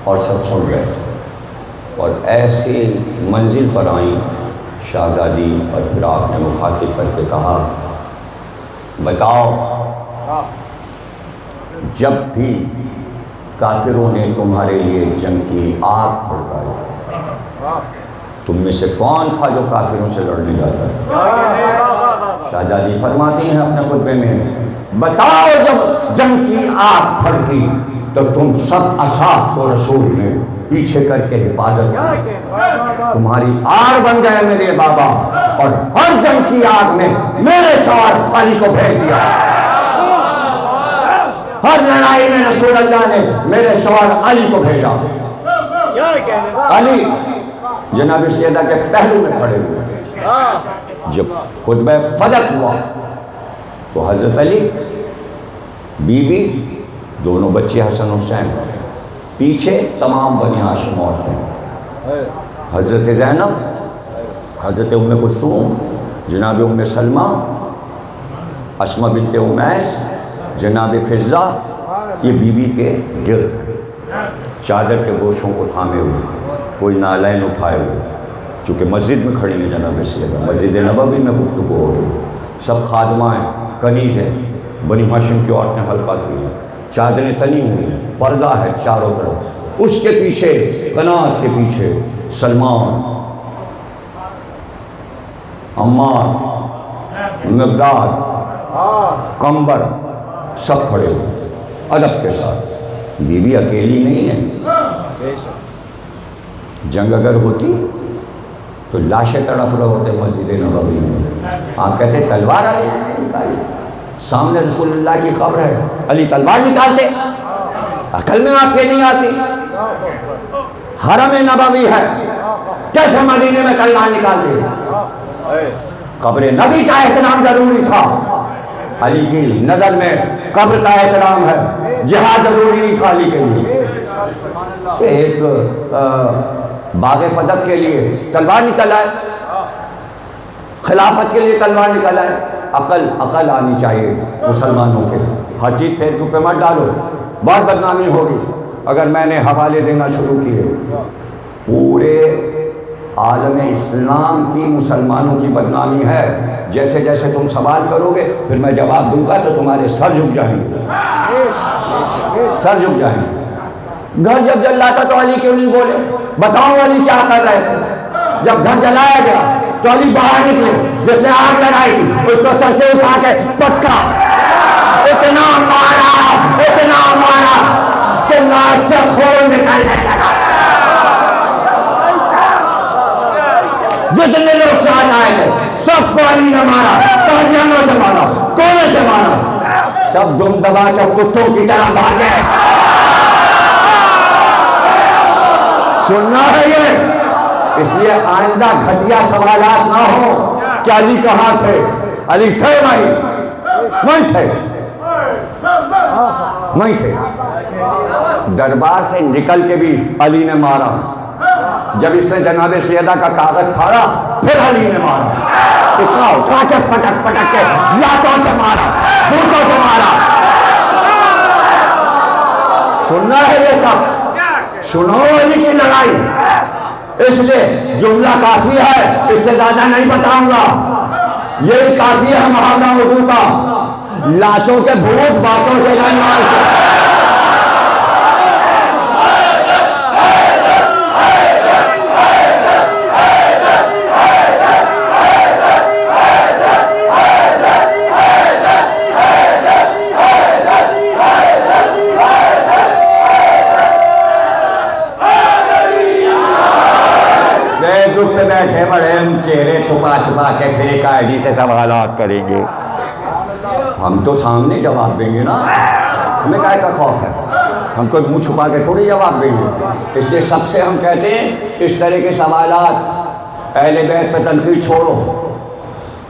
A: اور سب سن رہے تھے، اور ایسے منزل پر آئیں شہزادی، اور پھر آپ نے مخاطب کر کے کہا بتاؤ جب بھی کافروں نے تمہارے لیے جنگ کی آگ بھڑکائی، تم میں سے کون تھا جو کافروں سے لڑنے جاتا تھا؟ شہزادی فرماتی ہیں اپنے خطبے میں، بتاؤ جب جنگ کی آگ بھڑکی تو تم سب اصحاب و رسول میں پیچھے کر کے حفاظت کی، تمہاری آڑ بن گئے میرے بابا، اور ہر جنگ کی آگ میں میرے سوار علی کو بھیج دیا، ہر لڑائی میں رسول اللہ نے میرے سوار علی کو بھیجا۔ علی جناب سیدہ کے پہلو میں کھڑے ہوئے۔ جب خطبہ فدق ہوا تو حضرت علی، بی بی، دونوں بچے حسن حسین، پیچھے تمام بنی ہاشم عورتیں، حضرت زینب، حضرت ام کلثوم، جناب ام سلمہ، اسماء بنت امیس، جناب فضہ، یہ بی بی کے گرد چادر کے گوشوں کو تھامے ہوئے، کوئی نالین اٹھائے ہوئے، چونکہ مسجد میں کھڑی ہیں جناب سیدہ، مسجد نبوی میں گفتگو ہو رہی، سب خادمہ ہیں، کنیز ہیں، بنی ہاشم کی عورتیں حلقہ کی ہیں، چادریں تنی ہوئی ہیں، پردہ ہے چاروں طرف، اس کے پیچھے قنات کے پیچھے سلمان، عمار، مقداد، قمبر، سب کھڑے ہوئے ادب کے ساتھ۔ بی بی اکیلی نہیں ہے، جنگ اگر ہوتی تو لاشیں تڑپ رہے ہوتے مسجد نبوی میں، آپ کہتے تلوار علی نے نکالی، سامنے رسول اللہ کی قبر ہے، علی تلوار نکالتے؟ عقل میں آپ کے نہیں آتی؟ حرم نبوی ہے، کیسے مدینے میں تلوار نکال دے؟ قبر نبی کا احترام ضروری تھا، علی کی نظر میں قبر کا احترام ہے، جہاد ضروری نہیں تھا علی کے لیے۔ ایک باغ فدق کے لیے تلوار نکل آئے، خلافت کے لیے تلوار نکل آئے۔ عقل آنی چاہیے مسلمانوں کے، ہر چیز فیس بک پہ مت ڈالو، بہت بدنامی ہوگی۔ اگر میں نے حوالے دینا شروع کیے، پورے عالم اسلام کی مسلمانوں کی بدنامی ہے۔ جیسے جیسے تم سوال کرو گے پھر میں جواب دوں گا تو تمہارے سر جھک جائیں گے، سر جھک جائیں گے۔ گھر جب جل رہا تھا تو علی کیوں نہیں بولے؟ بتاؤ علی کیا کر رہے تھے؟ جب گھر جلایا گیا تو علی باہر نکلے، جس نے آگ لگائی تھی اس کو سر سے اٹھا کے پٹکا، اتنا مارا کہ ناک سے خون نکلنے لگا۔ جتنے لوگ ساتھ آئے تھے سب کو علی نے مارا، تازیانوں سے مارا، کونے سے مارا، سب دم دبا کے کتوں کی طرح بھاگے۔ سننا ہے یہ، اس لیے آئندہ گھٹیا سوالات نہ ہو کہ علی کہاں تھے؟ علی تھے وہیں تھے، وہیں تھے۔ دربار سے نکل کے بھی علی نے مارا، جب اس نے جناب سیدہ کا کاغذ پھاڑا پھر علی نے مارا، اتنا اٹھا کے پٹک پٹک کے لاتوں سے مارا، بوٹوں سے مارا۔ سننا ہے یہ سب، سنو علی کی لڑائی۔ اس لیے جملہ کافی ہے، اس سے زیادہ نہیں بتاؤں گا، یہی کافی ہے محاورہ اردو کا، لاتوں کے بھوت باتوں سے نہیں مارتے۔ پہ بیٹھے بڑے ہم چہرے چھپا چھپا کے پھر قائدی سے سوالات کریں گے، ہم تو سامنے جواب دیں گے نا، ہمیں کائے کا خوف ہے؟ ہم کوئی منہ چھپا کے تھوڑی جواب دیں گے۔ اس لیے سب سے ہم کہتے ہیں اس طرح کے سوالات اہل بیت پہ تنقید چھوڑو،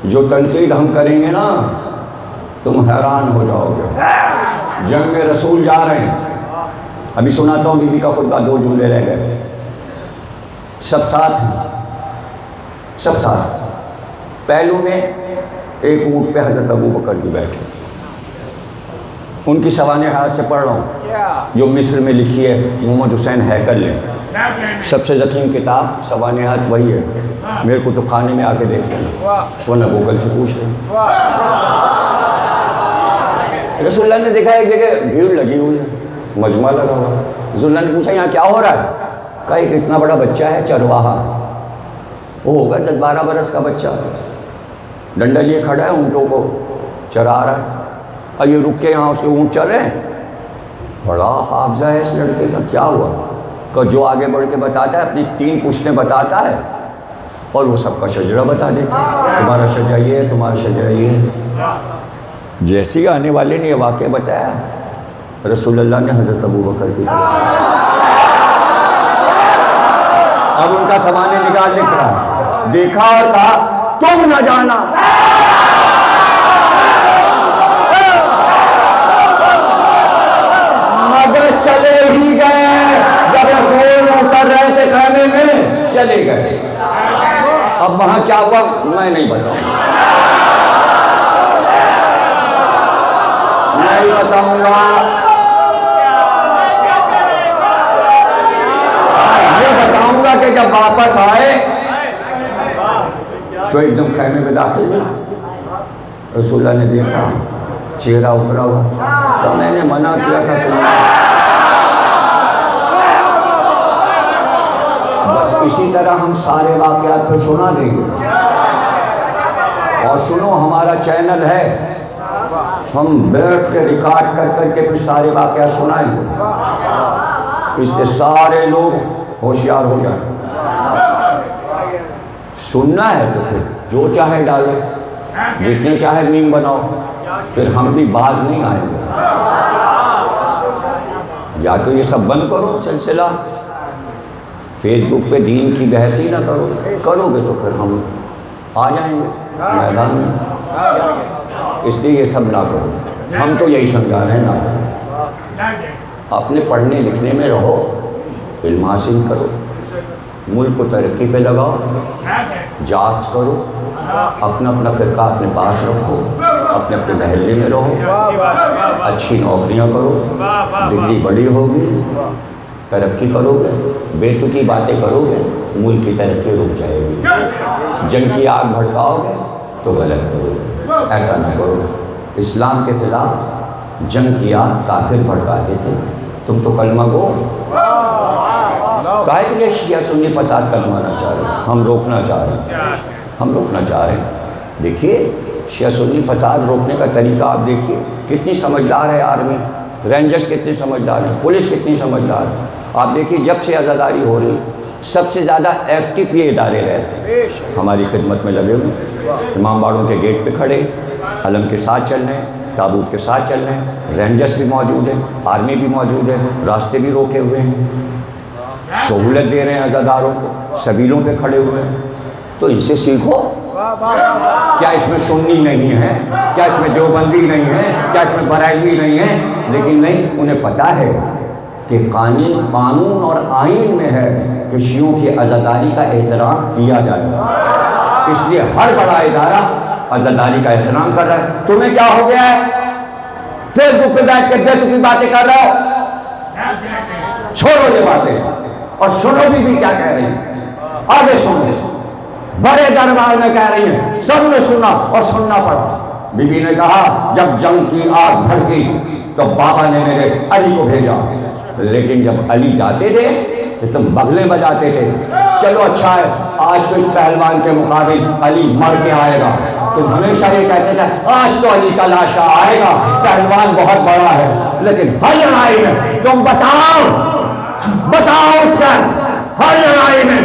A: جو تنقید ہم کریں گے نا تم حیران ہو جاؤ گے۔ جنگ میں رسول جا رہے ہیں، ابھی سناتا ہوں بی بی کا خطبہ، 2 جملے رہ گئے، سب ساتھ ہیں، سب ساتھ۔ پہلو میں ایک اونٹ پہ حضرت ابو بکر بھی بیٹھے، ان کی سوانح سے پڑھ رہا ہوں جو مصر میں لکھی ہے محمد حسین ہیکل نے، سب سے ضخیم کتاب سوانحات وہی ہے، میرے کتب خانے میں آ کے دیکھ لینا ورنہ گوگل سے پوچھ لیں۔ رسول اللہ نے دیکھا ایک جگہ بھیڑ لگی ہوئی ہے، مجمع لگا ہوا، رسول اللہ نے پوچھا یہاں کیا ہو رہا ہے؟ کہا ایک اتنا بڑا بچہ ہے چرواہا، وہ ہوگا 10-12 برس کا بچہ، ڈنڈا لیے کھڑا ہے، اونٹوں کو چرا رہا ہے، اور یہ رک کے یہاں اس کے اونٹ چل رہے ہیں۔ بڑا حافظہ ہے اس لڑکے کا، کیا ہوا؟ کہ جو آگے بڑھ کے بتاتا ہے اپنی 3 پشتیں بتاتا ہے اور وہ سب کا شجرہ بتا دیتا ہے، تمہارا شجرہ یہ ہے، تمہارا شجرہ یہ ہے۔ جیسے ہی آنے والے نے یہ واقعہ بتایا، رسول اللہ نے حضرت ابو بکر کی اب ان کا سامنے نگاہ لکھ رہا ہے، دیکھا اور کہا تم نہ جانا، مگر چلے ہی گئے، جب رسول اتر رہے تھے خیمے میں چلے گئے۔ اب وہاں کیا ہوا میں نہیں بتاؤں گا، یہ بتاؤں گا کہ جب واپس آئے تو ایک دم خیمے میں داخل ہوئے، رسول اللہ نے دیکھا چہرہ اترا ہوا، تو میں نے منع کیا تھا تمہیں، بس اسی طرح ہم سارے واقعات کو سنا دیں گے۔ اور سنو ہمارا چینل ہے، ہم بیٹھ کے ریکارڈ کر کر کے پھر سارے واقعات سنائیں گے، اس سے سارے لوگ ہوشیار ہو جائیں، سننا ہے تو پھر جو چاہے ڈالو، جتنے چاہے میم بناؤ، پھر ہم بھی باز نہیں آئیں گے۔ یا تو یہ سب بند کرو سلسلہ، فیس بک پہ دین کی بحث ہی نہ کرو، کرو گے تو پھر ہم آ جائیں گے میدان میں۔ اس لیے یہ سب نہ کرو، ہم تو یہی سمجھا رہے ہیں نہ کرو، اپنے پڑھنے لکھنے میں رہو، علم حاصل کرو، ملک کو ترقی پہ لگاؤ، جانچ کرو، اپنا اپنا فرقہ اپنے پاس رکھو، اپنے اپنے محلے میں رہو، اچھی نوکریاں کرو، ڈگری بڑی ہوگی، ترقی کرو گے، بے تکی باتیں کرو گے، ملک کی ترقی رک جائے گی۔ جنگ کی آگ بھڑکاؤ گے تو غلط کرو گے، ایسا نہ کرو۔ اسلام کے خلاف جنگ کی آگ کافر بھڑکاتے تھے، تم تو کلمہ گو، کہا کہ یہ شیعہ سنی فساد کروانا چاہ رہے ہیں، ہم روکنا چاہ رہے ہیں، ہم روکنا چاہ رہے ہیں۔ دیکھیے شیعہ سنی فساد روکنے کا طریقہ آپ دیکھیے، کتنی سمجھدار ہے آرمی، رینجرز کتنی سمجھدار ہے، پولیس کتنی سمجھدار ہے۔ آپ دیکھیے جب سے عزاداری ہو رہی سب سے زیادہ ایکٹیو یہ ادارے رہتے ہیں، ہماری خدمت میں لگے ہوئے، امام باڑوں کے گیٹ پہ کھڑے، علم کے ساتھ چل رہے ہیں، تابوت کے ساتھ چل رہے ہیں، رینجرز بھی موجود ہیں، آرمی بھی موجود ہے، راستے بھی روکے ہوئے ہیں، سہولت دے رہے ہیں عزاداروں کو، سبیلوں پہ کھڑے ہوئے ہیں۔ تو ان سے سیکھو، کیا اس میں سنی نہیں ہے، کیا اس میں دیوبندی نہیں ہے، کیا اس میں بریلوی نہیں ہے؟ لیکن نہیں، انہیں پتہ ہے کہ قانون اور آئین میں ہے کہ شیعوں کی عزاداری کا احترام کیا جائے، اس لیے ہر بڑا ادارہ عزاداری کا احترام کر رہا ہے۔ تمہیں کیا ہو گیا ہے؟ فیس بک پہ بیٹھ کے بے تکی باتیں کر رہے ہو، چھوڑو یہ باتیں اور سنو بھی کیا کہہ رہی ہیں، آگے سنو۔ بڑے دربار میں کہہ رہی ہیں، سب نے سنا اور سننا پڑا۔ بی بی نے کہا جب جنگ کی آگ بھڑکی تو بابا نے میرے علی کو بھیجا، لیکن جب علی جاتے تھے تو تم بغلیں بجاتے تھے۔ چلو اچھا ہے، آج تو اس پہلوان کے مقابل علی مر کے آئے گا۔ تم ہمیشہ یہ کہتے تھے آج تو علی کا لاشا آئے گا، پہلوان بہت بڑا ہے، لیکن ہر لڑائی میں تم بتاؤ اٹھ کر، ہر لڑائی میں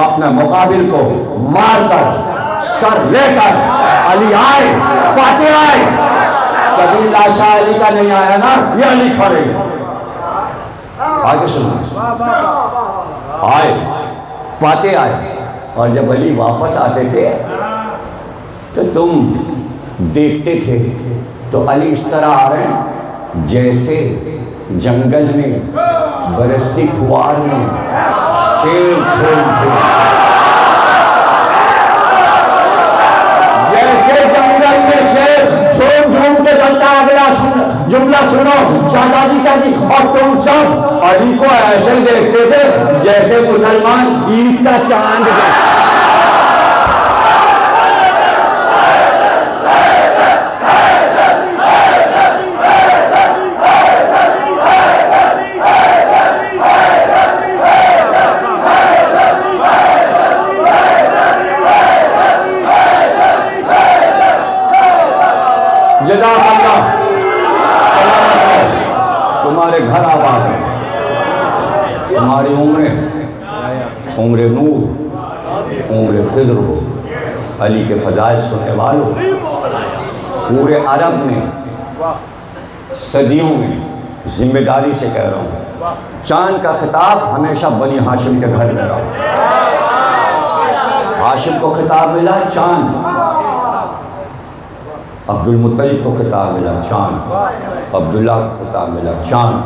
A: اپنا مقابل کو مار کر سر لے کر علی آئے، فاتح آئے۔ کبھی لاشا علی کا نہیں آیا نا، یہ علی کھڑے آگے سنو، آئے فاتح آئے، اور جب علی واپس آتے تھے تو تم دیکھتے تھے تو علی اس طرح آ رہے ہیں جیسے جنگل میں برستی پھوار میں شیر کھیل تھے، جیسے جنگل میں شیر جھوم جھوم کے چلتا ہے۔ اگلا جملہ سنو، شہزادی کہہ دی اور تم سب علی کو ایسے دیکھتے تھے جیسے مسلمان عید کا چاند ہے۔ جزاک اللہ، تمہارے گھر آباد ہیں، تمہاری عمر نور، عمر خضر ہو۔ علی کے فضائل سننے والوں، پورے عرب میں صدیوں میں، ذمہ داری سے کہہ رہا ہوں، چاند کا خطاب ہمیشہ بنی ہاشم کے گھر میں رہا۔ ہاشم کو خطاب ملا چاند، عبد المطلب کو خطاب ملا چاند، عبداللہ کو خطاب ملا چاند۔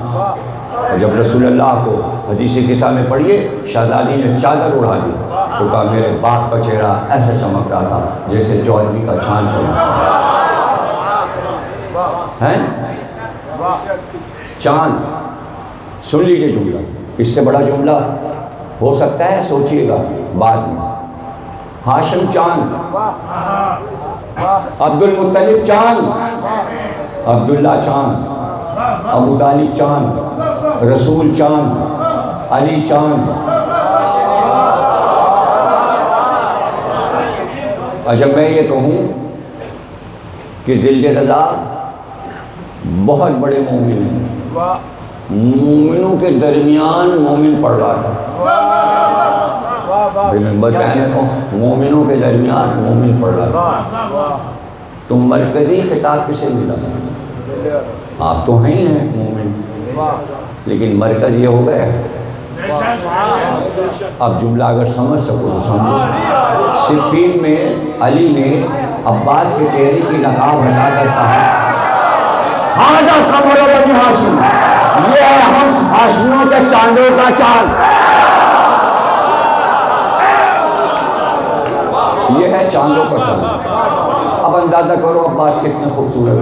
A: اور جب رسول اللہ کو حدیث قصہ میں پڑھیے، شہزادی نے چادر اڑا دی تو کہا میرے باپ کا چہرہ ایسا چمک رہا تھا جیسے چودھری کا چاند چمکتا ہے۔ چاند، سن لیجئے جملہ، اس سے بڑا جملہ ہو سکتا ہے، سوچئے گا بعد میں۔ ہاشم چاند، عبد المطلب چاند، عبداللہ چاند، ابو طالب چاند، رسول چاند، علی چاند۔ اچھا میں یہ کہوں کہ ذل رضا بہت بڑے مومن ہیں، مومنوں کے درمیان مومن پڑھ رہا تھا، نمبر بیان کو مومنوں کے درمیان مومن پڑھ رہا تھا. تو مرکزی خطاب کسے ملا؟ آپ تو ہیں مومن، لیکن مرکز یہ ہو گیا. اب جملہ اگر سمجھ سکو تو سمجھو. صفین میں علی نے عباس کے چہرے کی نقاب ہٹا کر کہا ہاذا قمر بنی ہاشم، یہ ہے ہم ہاشمیوں کے چاندوں کا چاند، یہ ہے چاندوں کا چاند. اب اندازہ کرو عباس کتنے خوبصورت.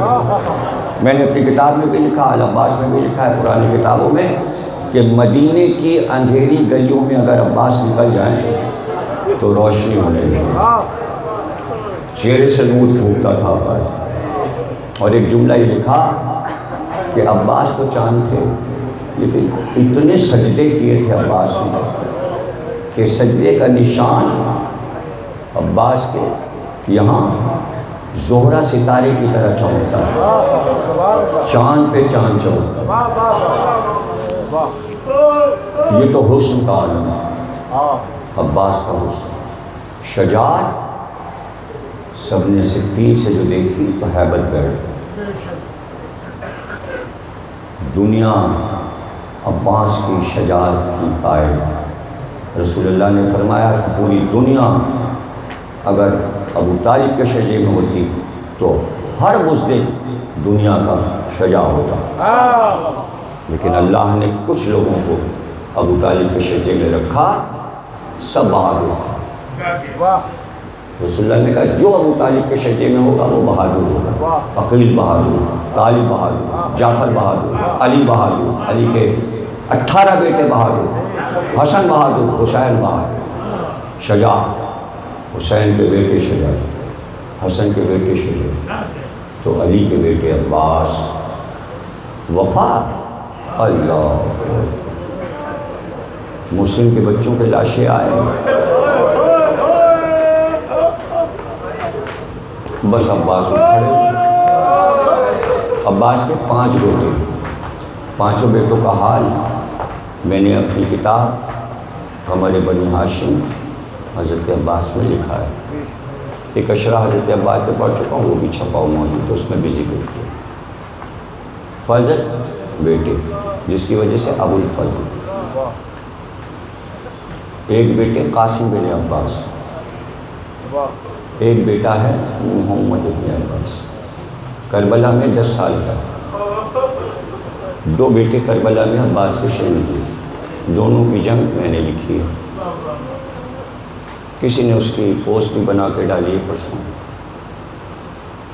A: میں نے اپنی کتاب میں بھی لکھا، عباس میں بھی لکھا ہے پرانی کتابوں میں، کہ مدینے کی اندھیری گلیوں میں اگر عباس نکل جائیں تو روشنی ہونے لگی. چہرے سے نور پھوٹتا تھا عباس. اور ایک جملہ یہ لکھا کہ عباس تو چاند تھے لیکن اتنے سجدے کیے تھے عباس نے کہ سجدے کا نشان عباس کے یہاں زہرہ ستارے کی طرح چمکتا ہے، چاند پہ چاند چمکتا. یہ تو حسن کا عالم ہے، عباس کا حسن. شجاعت سب نے صفین سے جو دیکھی تو ہیبت بیٹھ. دنیا عباس کی شجاعت کی قائل. رسول اللہ نے فرمایا کہ پوری دنیا اگر ابو طالب کے شجے میں ہوتی تو ہر مصدق دنیا کا شجاع ہوتا، لیکن اللہ نے کچھ لوگوں کو ابو طالب کے شجے میں رکھا، سب بہادر تھا. رسول اللہ نے کہا جو ابو طالب کے شجے میں ہوگا وہ بہادر ہوگا. عقیل بہادر، طالب بہادر، جعفر بہادر، علی بہادر، علی کے 18 بیٹے بہادر، حسن بہادر، حسین بہادر. شجاع حسین کے بیٹے شجاع، حسن کے بیٹے شجاع، تو علی کے بیٹے عباس. وفا اللہ. مسلم کے بچوں کے لاشیں آئے، بس عباس کھڑے. عباس کے 5 بیٹے، 5 بیٹوں کا حال میں نے اپنی کتاب قمر بنی ہاشم حضرت عباس میں لکھا ہے. ایک اشرا حضرت عباس پہ پڑھ چکا ہوں، وہ بھی چھپا ہوا موجود ہے، اس میں بھی ذکر کیا. فضل بیٹے جس کی وجہ سے ابو الفضل. ایک بیٹے قاسم بن عباس، ایک بیٹا ہے محمد بن عباس، کربلا میں 10 سال کا. 2 بیٹے کربلا میں عباس کے شہید ہوئے. دونوں کی جنگ میں نے لکھی ہے. کسی نے اس کی پوسٹ بھی بنا کے ڈالی ہے پرسوں،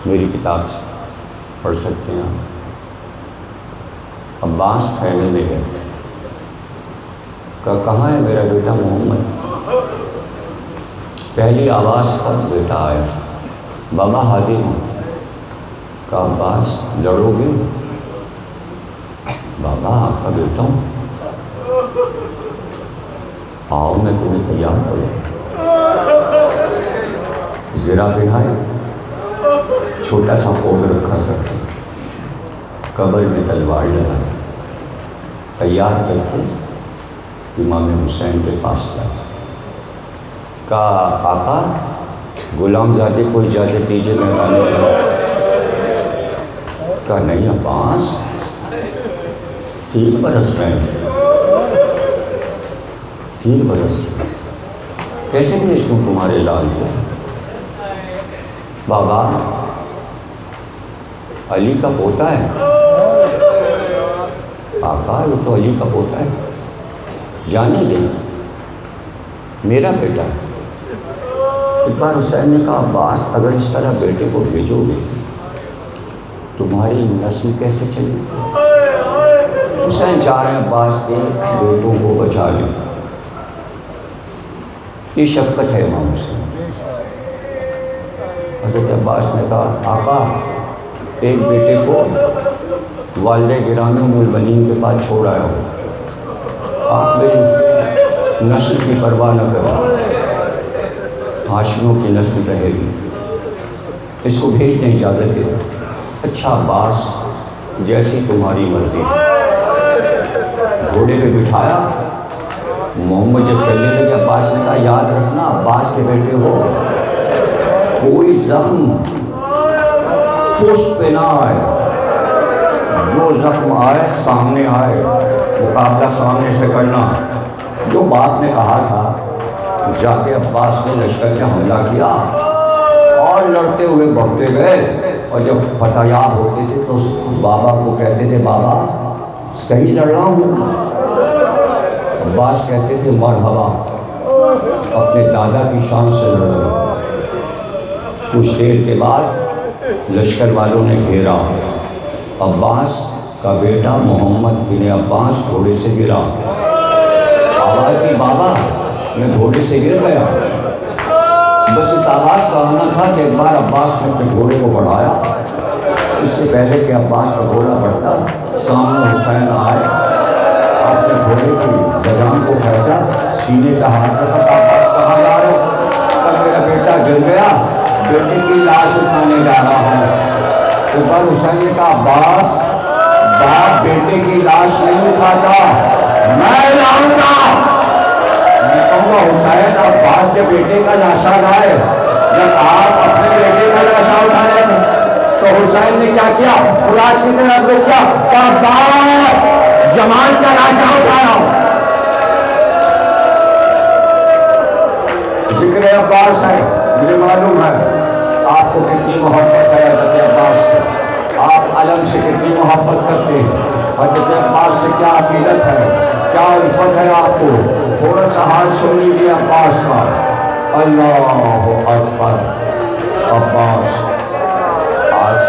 A: میری کتاب سے پڑھ سکتے ہیں آپ. عباس خیمے میں گئے، کہاں ہے میرا بیٹا محمد؟ پہلی آواز پر بیٹا آیا، بابا حاضر ہوں. کہا عباس لڑو گے؟ بابا آپ کا بیٹا ہوں، آؤ میں تمہیں تیار کروں. زرا بنائے، چھوٹا سا پود رکھا سکتا، قبر میں تلوار لگائی، تیار کر کے امام حسین کے پاس گیا. کہا آقا غلام زادے کو اجازت دیجیے میں میدان جاؤں. کہا نہیں عباس، 3 برس میں 3 برس کیسے بھیج دوں تمہارے لال کو؟ بابا علی کا پوتا ہے. آقا یہ تو علی کا پوتا ہے، جانے دیں، میرا بیٹا. ایک بار حسین نے کہا عباس اگر اس طرح بیٹے کو بھیجو گے تمہاری نسل کیسے چلے گی؟ حسین چاہ رہے ہیں عباس کے بیٹوں کو بچا لیں. یہ شفقت ہے امام حسین. حضرت عباس نے کہا آقا ایک بیٹے کو والدہ گرامی ام المؤمنین کے پاس چھوڑ آیا ہو، آپ میری نسل کی پرواہ نہ کریں، ہاشمیوں کی نسل رہے گی، اس کو بھیج دیں، اجازت دیں. اچھا عباس جیسی تمہاری مرضی. گھوڑے پہ بٹھایا محمد جب چلنے لگے عباس نے کہا یاد رکھنا عباس کے بیٹے ہو، کوئی زخم پشت پہ نہ آئے، جو زخم آئے سامنے آئے، مقابلہ سامنے سے کرنا۔ جو باپ نے کہا تھا، جا کے عباس نے لشکر پہ حملہ کیا اور لڑتے ہوئے بڑھتے گئے، اور جب فتح یاب ہوتے تھے تو بابا کو کہتے تھے بابا صحیح لڑ رہا ہوں؟ عباس کہتے تھے مرحبا، اپنے دادا کی شان سے لڑ رہے۔ کچھ دیر کے بعد لشکر والوں نے گھیرا، عباس کا بیٹا محمد بن عباس گھوڑے سے گرا، آواز کی بابا میں گھوڑے سے گر گیا۔ بس اس آواز کا آنا تھا کہ ایک بار عباس نے اپنے گھوڑے کو بڑھایا، اس سے پہلے کہ عباس کا گھوڑا بڑھتا سامنے حسین آئے، آپ نے گھوڑے کی لگام کو کھینچا، سینے کا ہاتھ رکھا، عباس کہاں جا رہے ہو؟ تب میرا بیٹا گر گیا، بیٹے کی لاش اٹھانے جا رہا ہوں۔ اوپر حسین نے کہا عباس باپ بیٹے کی لاش نہیں اٹھاتا، میں لاؤں گا۔ میں کہوں گا حسین عباس کے بیٹے کا لاشا لائے، جب آپ اپنے بیٹے کا لاشا اٹھا رہے تھے تو حسین نے کیا کیا؟ فرات کی طرف کو کیا کہ عباس جمال کا لاشا اٹھا رہا ہوں۔ ذکر عباس ہے، مجھے معلوم ہے آپ کو کتنی محبت ہے حضرت عباس سے، آپ علم سے کتنی محبت کرتے ہیں، حضرت عباس سے کیا عقیدت ہے، کیا الفت ہے آپ کو۔ تھوڑا سا حال سن لیجیے عباس کا۔ اللہ اکبر، عباس آج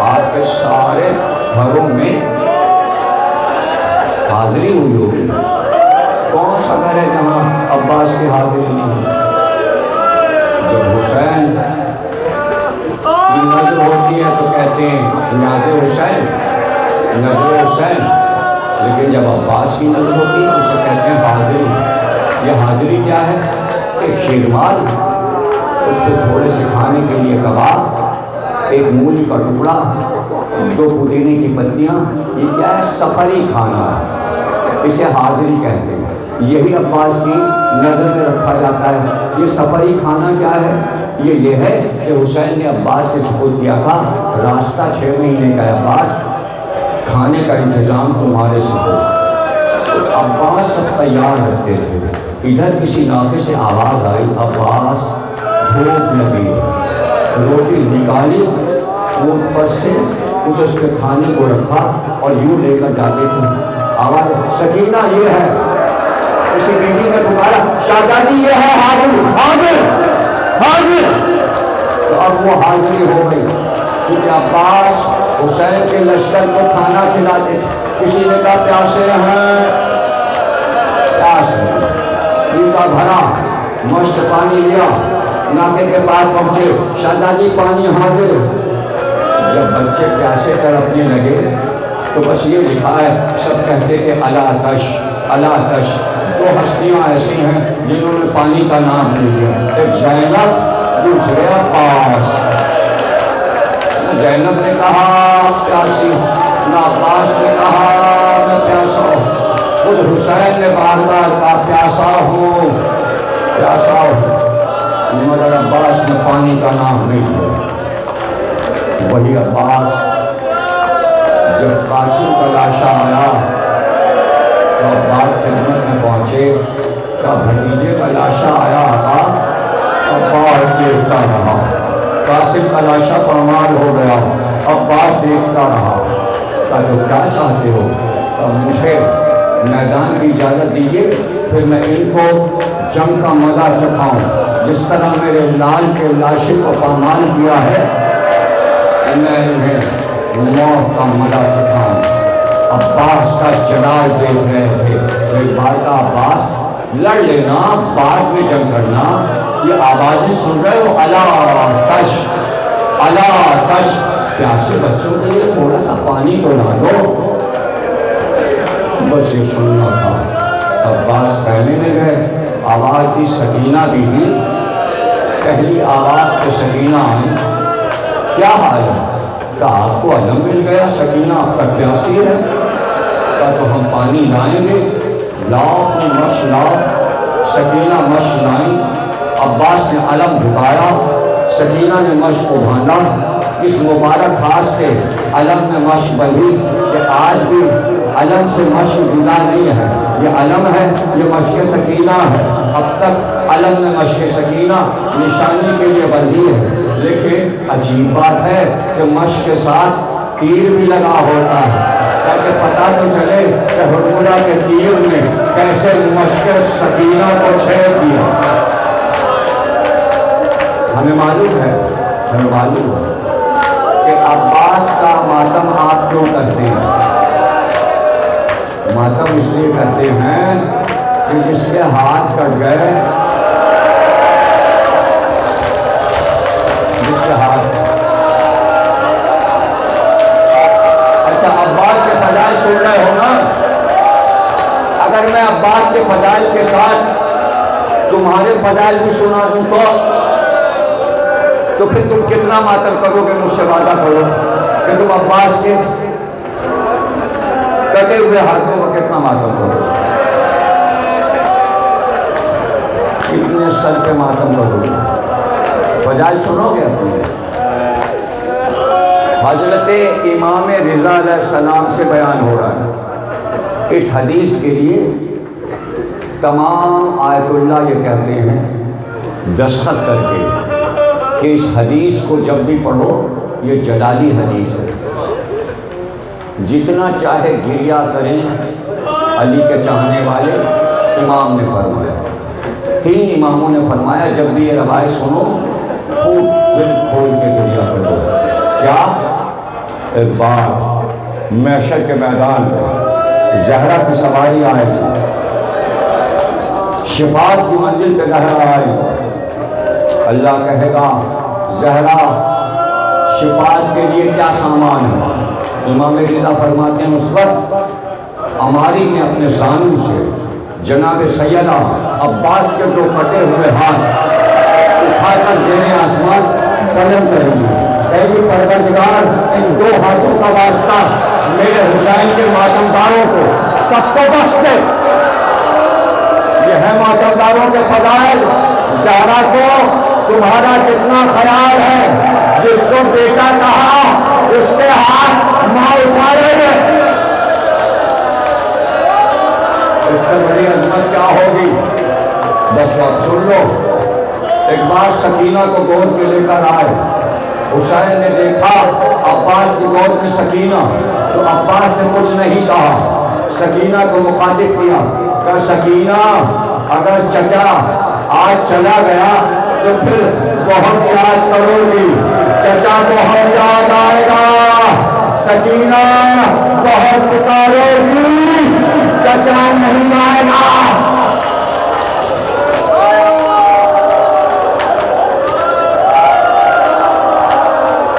A: آپ کے سارے گھروں میں حاضری ہوئی ہوگی، کون سا گھر ہے جہاں عباس کی حاضری نہیں ہوئی؟ جب حسین کی نظر ہوتی ہے تو کہتے ہیں نیاز حسین، نظر حسین، لیکن جب عباس کی نظر ہوتی ہے تو اسے کہتے ہیں حاضری۔ یہ حاضری کیا ہے؟ ایک شیرمال، اس پہ تھوڑے سے کھانے کے لیے کباب، ایک مولی کا ٹکڑا، 2 پودینے کی پتیاں، یہ کیا ہے؟ سفری کھانا ہے، اسے حاضری کہتے ہیں۔ یہی عباس کی نظر میں رکھا جاتا ہے۔ یہ سفری کھانا کیا ہے؟ یہ ہے کہ حسین نے عباس کے سپرد کیا تھا، راستہ 6 مہینے کا ہے عباس، کھانے کا انتظام تمہارے سپرد۔ تو عباس سب تیار رکھتے تھے۔ ادھر کسی نافذ سے آواز آئی عباس بھوک لگی، روٹی نکالی، اونٹ پر سے کچھ اس کے کھانے کو رکھا اور یوں لے کر جاتے تھے۔ آواز سکینہ یہ ہے، اسی بیٹی نے پکارا شہزادی یہ ہے حاضر حاضر حاضر۔ تو اب وہ حاضری ہو گئی، کیونکہ عباس حسین کے لشکر کو کھانا کھلاتے تھے۔ کسی نے کہا پیاسے ہیں، پیاس ہے، پیتا بھرا، مشت پانی لیا، ناکے کے پاس پہنچے، شہزادی پانی حاضر۔ جب بچے پیاسے تڑپنے لگے تو بس یہ لکھا ہے، سب کہتے تھے الا تش الا تش۔ 2 ہستیاں ایسی ہیں جنہوں نے پانی کا نام لے لیا، ایک زینب، دوسرے عباس۔ زینب نے کہا پیاسی، نہ عباس نے کہا میں پیاسا ہوں، خود حسین نے بار بار کہا پیاسا ہوں پیاسا ہوں، مگر عباس نے پانی کا نام نہیں لیا۔ وہی عباس جب قاسم کا لاشا آیا تو عباس خدمت میں پہنچے، کہ بھتیجے کا لاشا آیا آقا، عباس دیکھتا رہا، قاسم کا لاشا پامال ہو گیا، عباس دیکھتا رہا۔ کہا تو کیا چاہتے ہو؟ مجھے میدان کی اجازت دیجیے، پھر میں ان کو جنگ کا مزہ چکھاؤں، جس طرح میرے لال کے لاشے کو پامال کیا ہے، میں انہیں موت کا مزہ چکھاؤں۔ عباس کا جلال دیکھ رہے تھے، ایک بار کا عباس لڑ لینا، بعد میں جنگ کرنا، یہ آوازیں سن رہے ہو الا تش الا تش، پیاسے بچوں کے لیے تھوڑا سا پانی تو لا دو، بس یہ سننا تھا۔ عباس کہنے لگے، آواز کی سکینہ بی بی، پہلی آواز کے سکینہ آئی، کیا حال ہے؟ کہا آپ کو علم مل گیا، سکینہ آپ کا پیاسی ہے؟ کہا تو ہم پانی لائیں گے، لاؤ اپنی مشق لاؤ۔ سکینہ مشق لائیں، عباس نے علم جھکایا، سکینہ نے مشق کو باندھا۔ اس مبارک ہاتھ سے علم میں مشق بندھی کہ آج بھی علم سے مشق جدا نہیں ہے، یہ علم ہے، یہ مشق سکینہ ہے۔ اب تک علم میں مشق سکینہ نشانی کے لیے بندھی ہے، لیکن عجیب بات ہے کہ مشق کے ساتھ تیر بھی لگا ہوتا ہے، تاکہ پتہ تو چلے کہ حرملہ کے تیر نے کیسے مشق سکینہ کو چھید دیا۔ ہمیں معلوم ہے کہ عباس کا ماتم آپ کیوں کرتے ہیں؟ ماتم اس لیے کرتے ہیں کہ جس کے ہاتھ کٹ گئے، جس کے ہاتھ، اچھا عباس کے فضائل سن رہے ہو نا؟ اگر میں عباس کے فضائل کے ساتھ تمہارے فضائل بھی سنا دوں تو پھر تم کتنا ماتم کرو گے؟ مجھ سے وعدہ کرو کہ تم عباس کے کٹے ہوئے ہاتھوں کا کتنا ماتم کرو گے؟ کتنے سر پہ ماتم کرو گے؟ فضائل سنو گے اپنے؟ حضرت امام رضا علیہ السلام سے بیان ہو رہا ہے۔ اس حدیث کے لیے تمام آیت اللہ یہ کہتے ہیں دستخط کر کے کہ اس حدیث کو جب بھی پڑھو یہ جلالی حدیث ہے۔ جتنا چاہے گریہ کریں علی کے چاہنے والے، امام نے فرمایا، 3 اماموں نے فرمایا جب بھی یہ روایت سنو خوب دل کھول کے گریہ کرو۔ کیا؟ ایک بار محشر کے میدان میں زہرا کی سواری آئے گی، شفاعت کی منزل پہ زہرا آئے گی، اللہ کہے گا زہرا شفاعت کے لیے کیا سامان ہے؟ امام رضا فرماتے ہیں اس وقت ہماری نے اپنے زانو سے جناب سیدہ عباس کے 2 کٹے ہوئے ہاتھ اٹھا کر زیر آسمان قلم کریں گے، کہے گی پروردگار ان 2 ہاتھوں کا واسطہ میرے حسین کے ماتمداروں کو سب کو بخش دے۔ یہ ہے ماتمداروں کے فضائل۔ زہرا کو تمہارا کتنا خیال ہے؟ جس کو بیٹا کہا اس کے ہاتھ ماں اٹھائے گے۔ اس سے بڑی عظمت کیا ہوگی؟ بس آپ سن لو۔ ایک بار سکینہ کو گود میں لے کر آئے، حسین نے دیکھا عباس کی گود میں سکینہ، تو عباس سے کچھ نہیں کہا، سکینہ کو مخاطب کیا کہ سکینہ اگر چچا آج چلا گیا تو پھر بہت یاد کرو گی، چچا بہت یاد آئے گا، سکینہ بہت پکارو گی، چچا نہیں آئے گا۔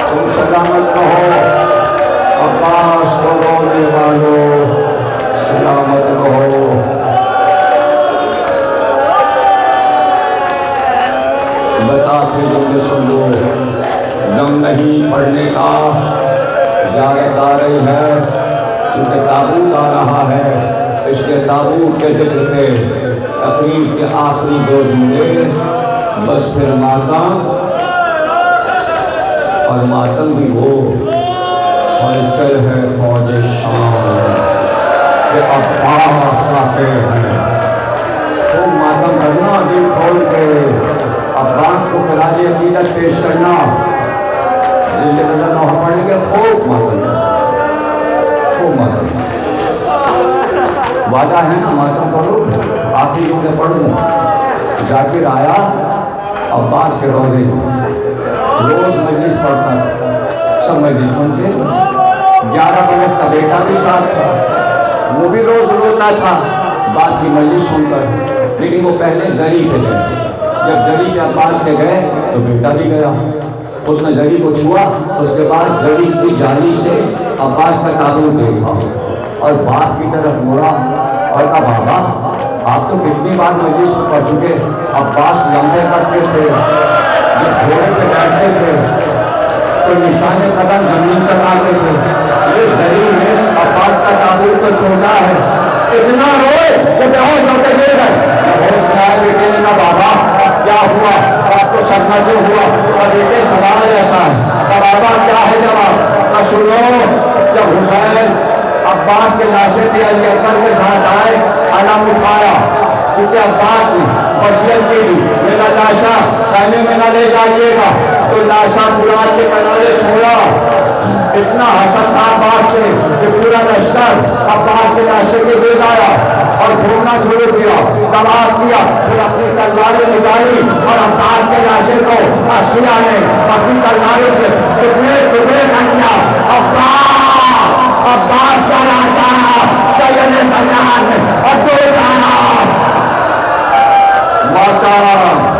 A: تم سلامت رہو، عباس کو رونے والوں سلامت رہو۔ بس آخری جملے سن لو، دم نہیں پڑنے کا، اجازت آ رہی ہے، چونکہ تابوت آ رہا ہے، اس کے تابوت کے ذکر پہ تقریر کے آخری 2 جملے، بس پھر ماتم، اور ماتم بھی وہ ہلچل ہے فوج شام کہ عباس آتے ہیں۔ خوب ماتم کرنا دل کھول کے، عباس کو خراج عقیدت پیش کرنا، جن کے نظر نوحہ پڑھنے کے خوب ماتم، خوب ماتم، وعدہ ہے نا ماتم کرو۔ آخری جملے پڑھوں، ذاکر آیا عباس کے روزے روز مجلس پڑھتا، سب مجلس سنتے، 11 برس کا بیٹا بھی ساتھ تھا، وہ بھی روز روتا تھا بات کی مجلس سن کر، لیکن وہ پہلے زری پہ گئے، جب زری کے عباس کے گئے تو بیٹا بھی گیا، اس نے زری کو چھوا، اس کے بعد زری کی جالی سے عباس کا تابوت دیکھا اور باپ کی طرف مڑا اور کہا بابا آپ تو کتنی بار مجلس میں پڑھ چکے، عباس لمبے کرتے تھے، جب گھوڑے پہ بیٹھتے تھے تو نشان قدم زمین پر آتے تھے، یہ زری ہے عباس کا تابوت تو چھوٹا ہے، اتنا روئے
C: کہ بے ہوش ہوتے گر گئے. ہوش میں آئے بیٹے نے کہا بابا کیا ہوا؟ آپ کو صدمہ سے ہوا. اور بیٹے سوال ایسا ہے. بابا کیا ہے جواب؟ سنو جب حسین عباس کے ناشے پہ علی اکبر کے ساتھ آئے علم اٹھایا چونکہ عباس نے وصیت کی میرا لاشا خیمے میں نہ لے جائیے گا تو لاشا فولاد کے کنارے چھوڑا. اتنا حسد تھا عباس سے کہ پورا لشکر عباس کے لاشے کے دے آیا اور گھومنا شروع کیا طواف کیا. پھر اپنی تلواریں نکالی اور عباس کے لاشے کو اشیاء نے اپنی تلواروں سے ٹکڑے ٹکڑے کر دیا. عباس کا لاشا سید سلمان اور دو محترم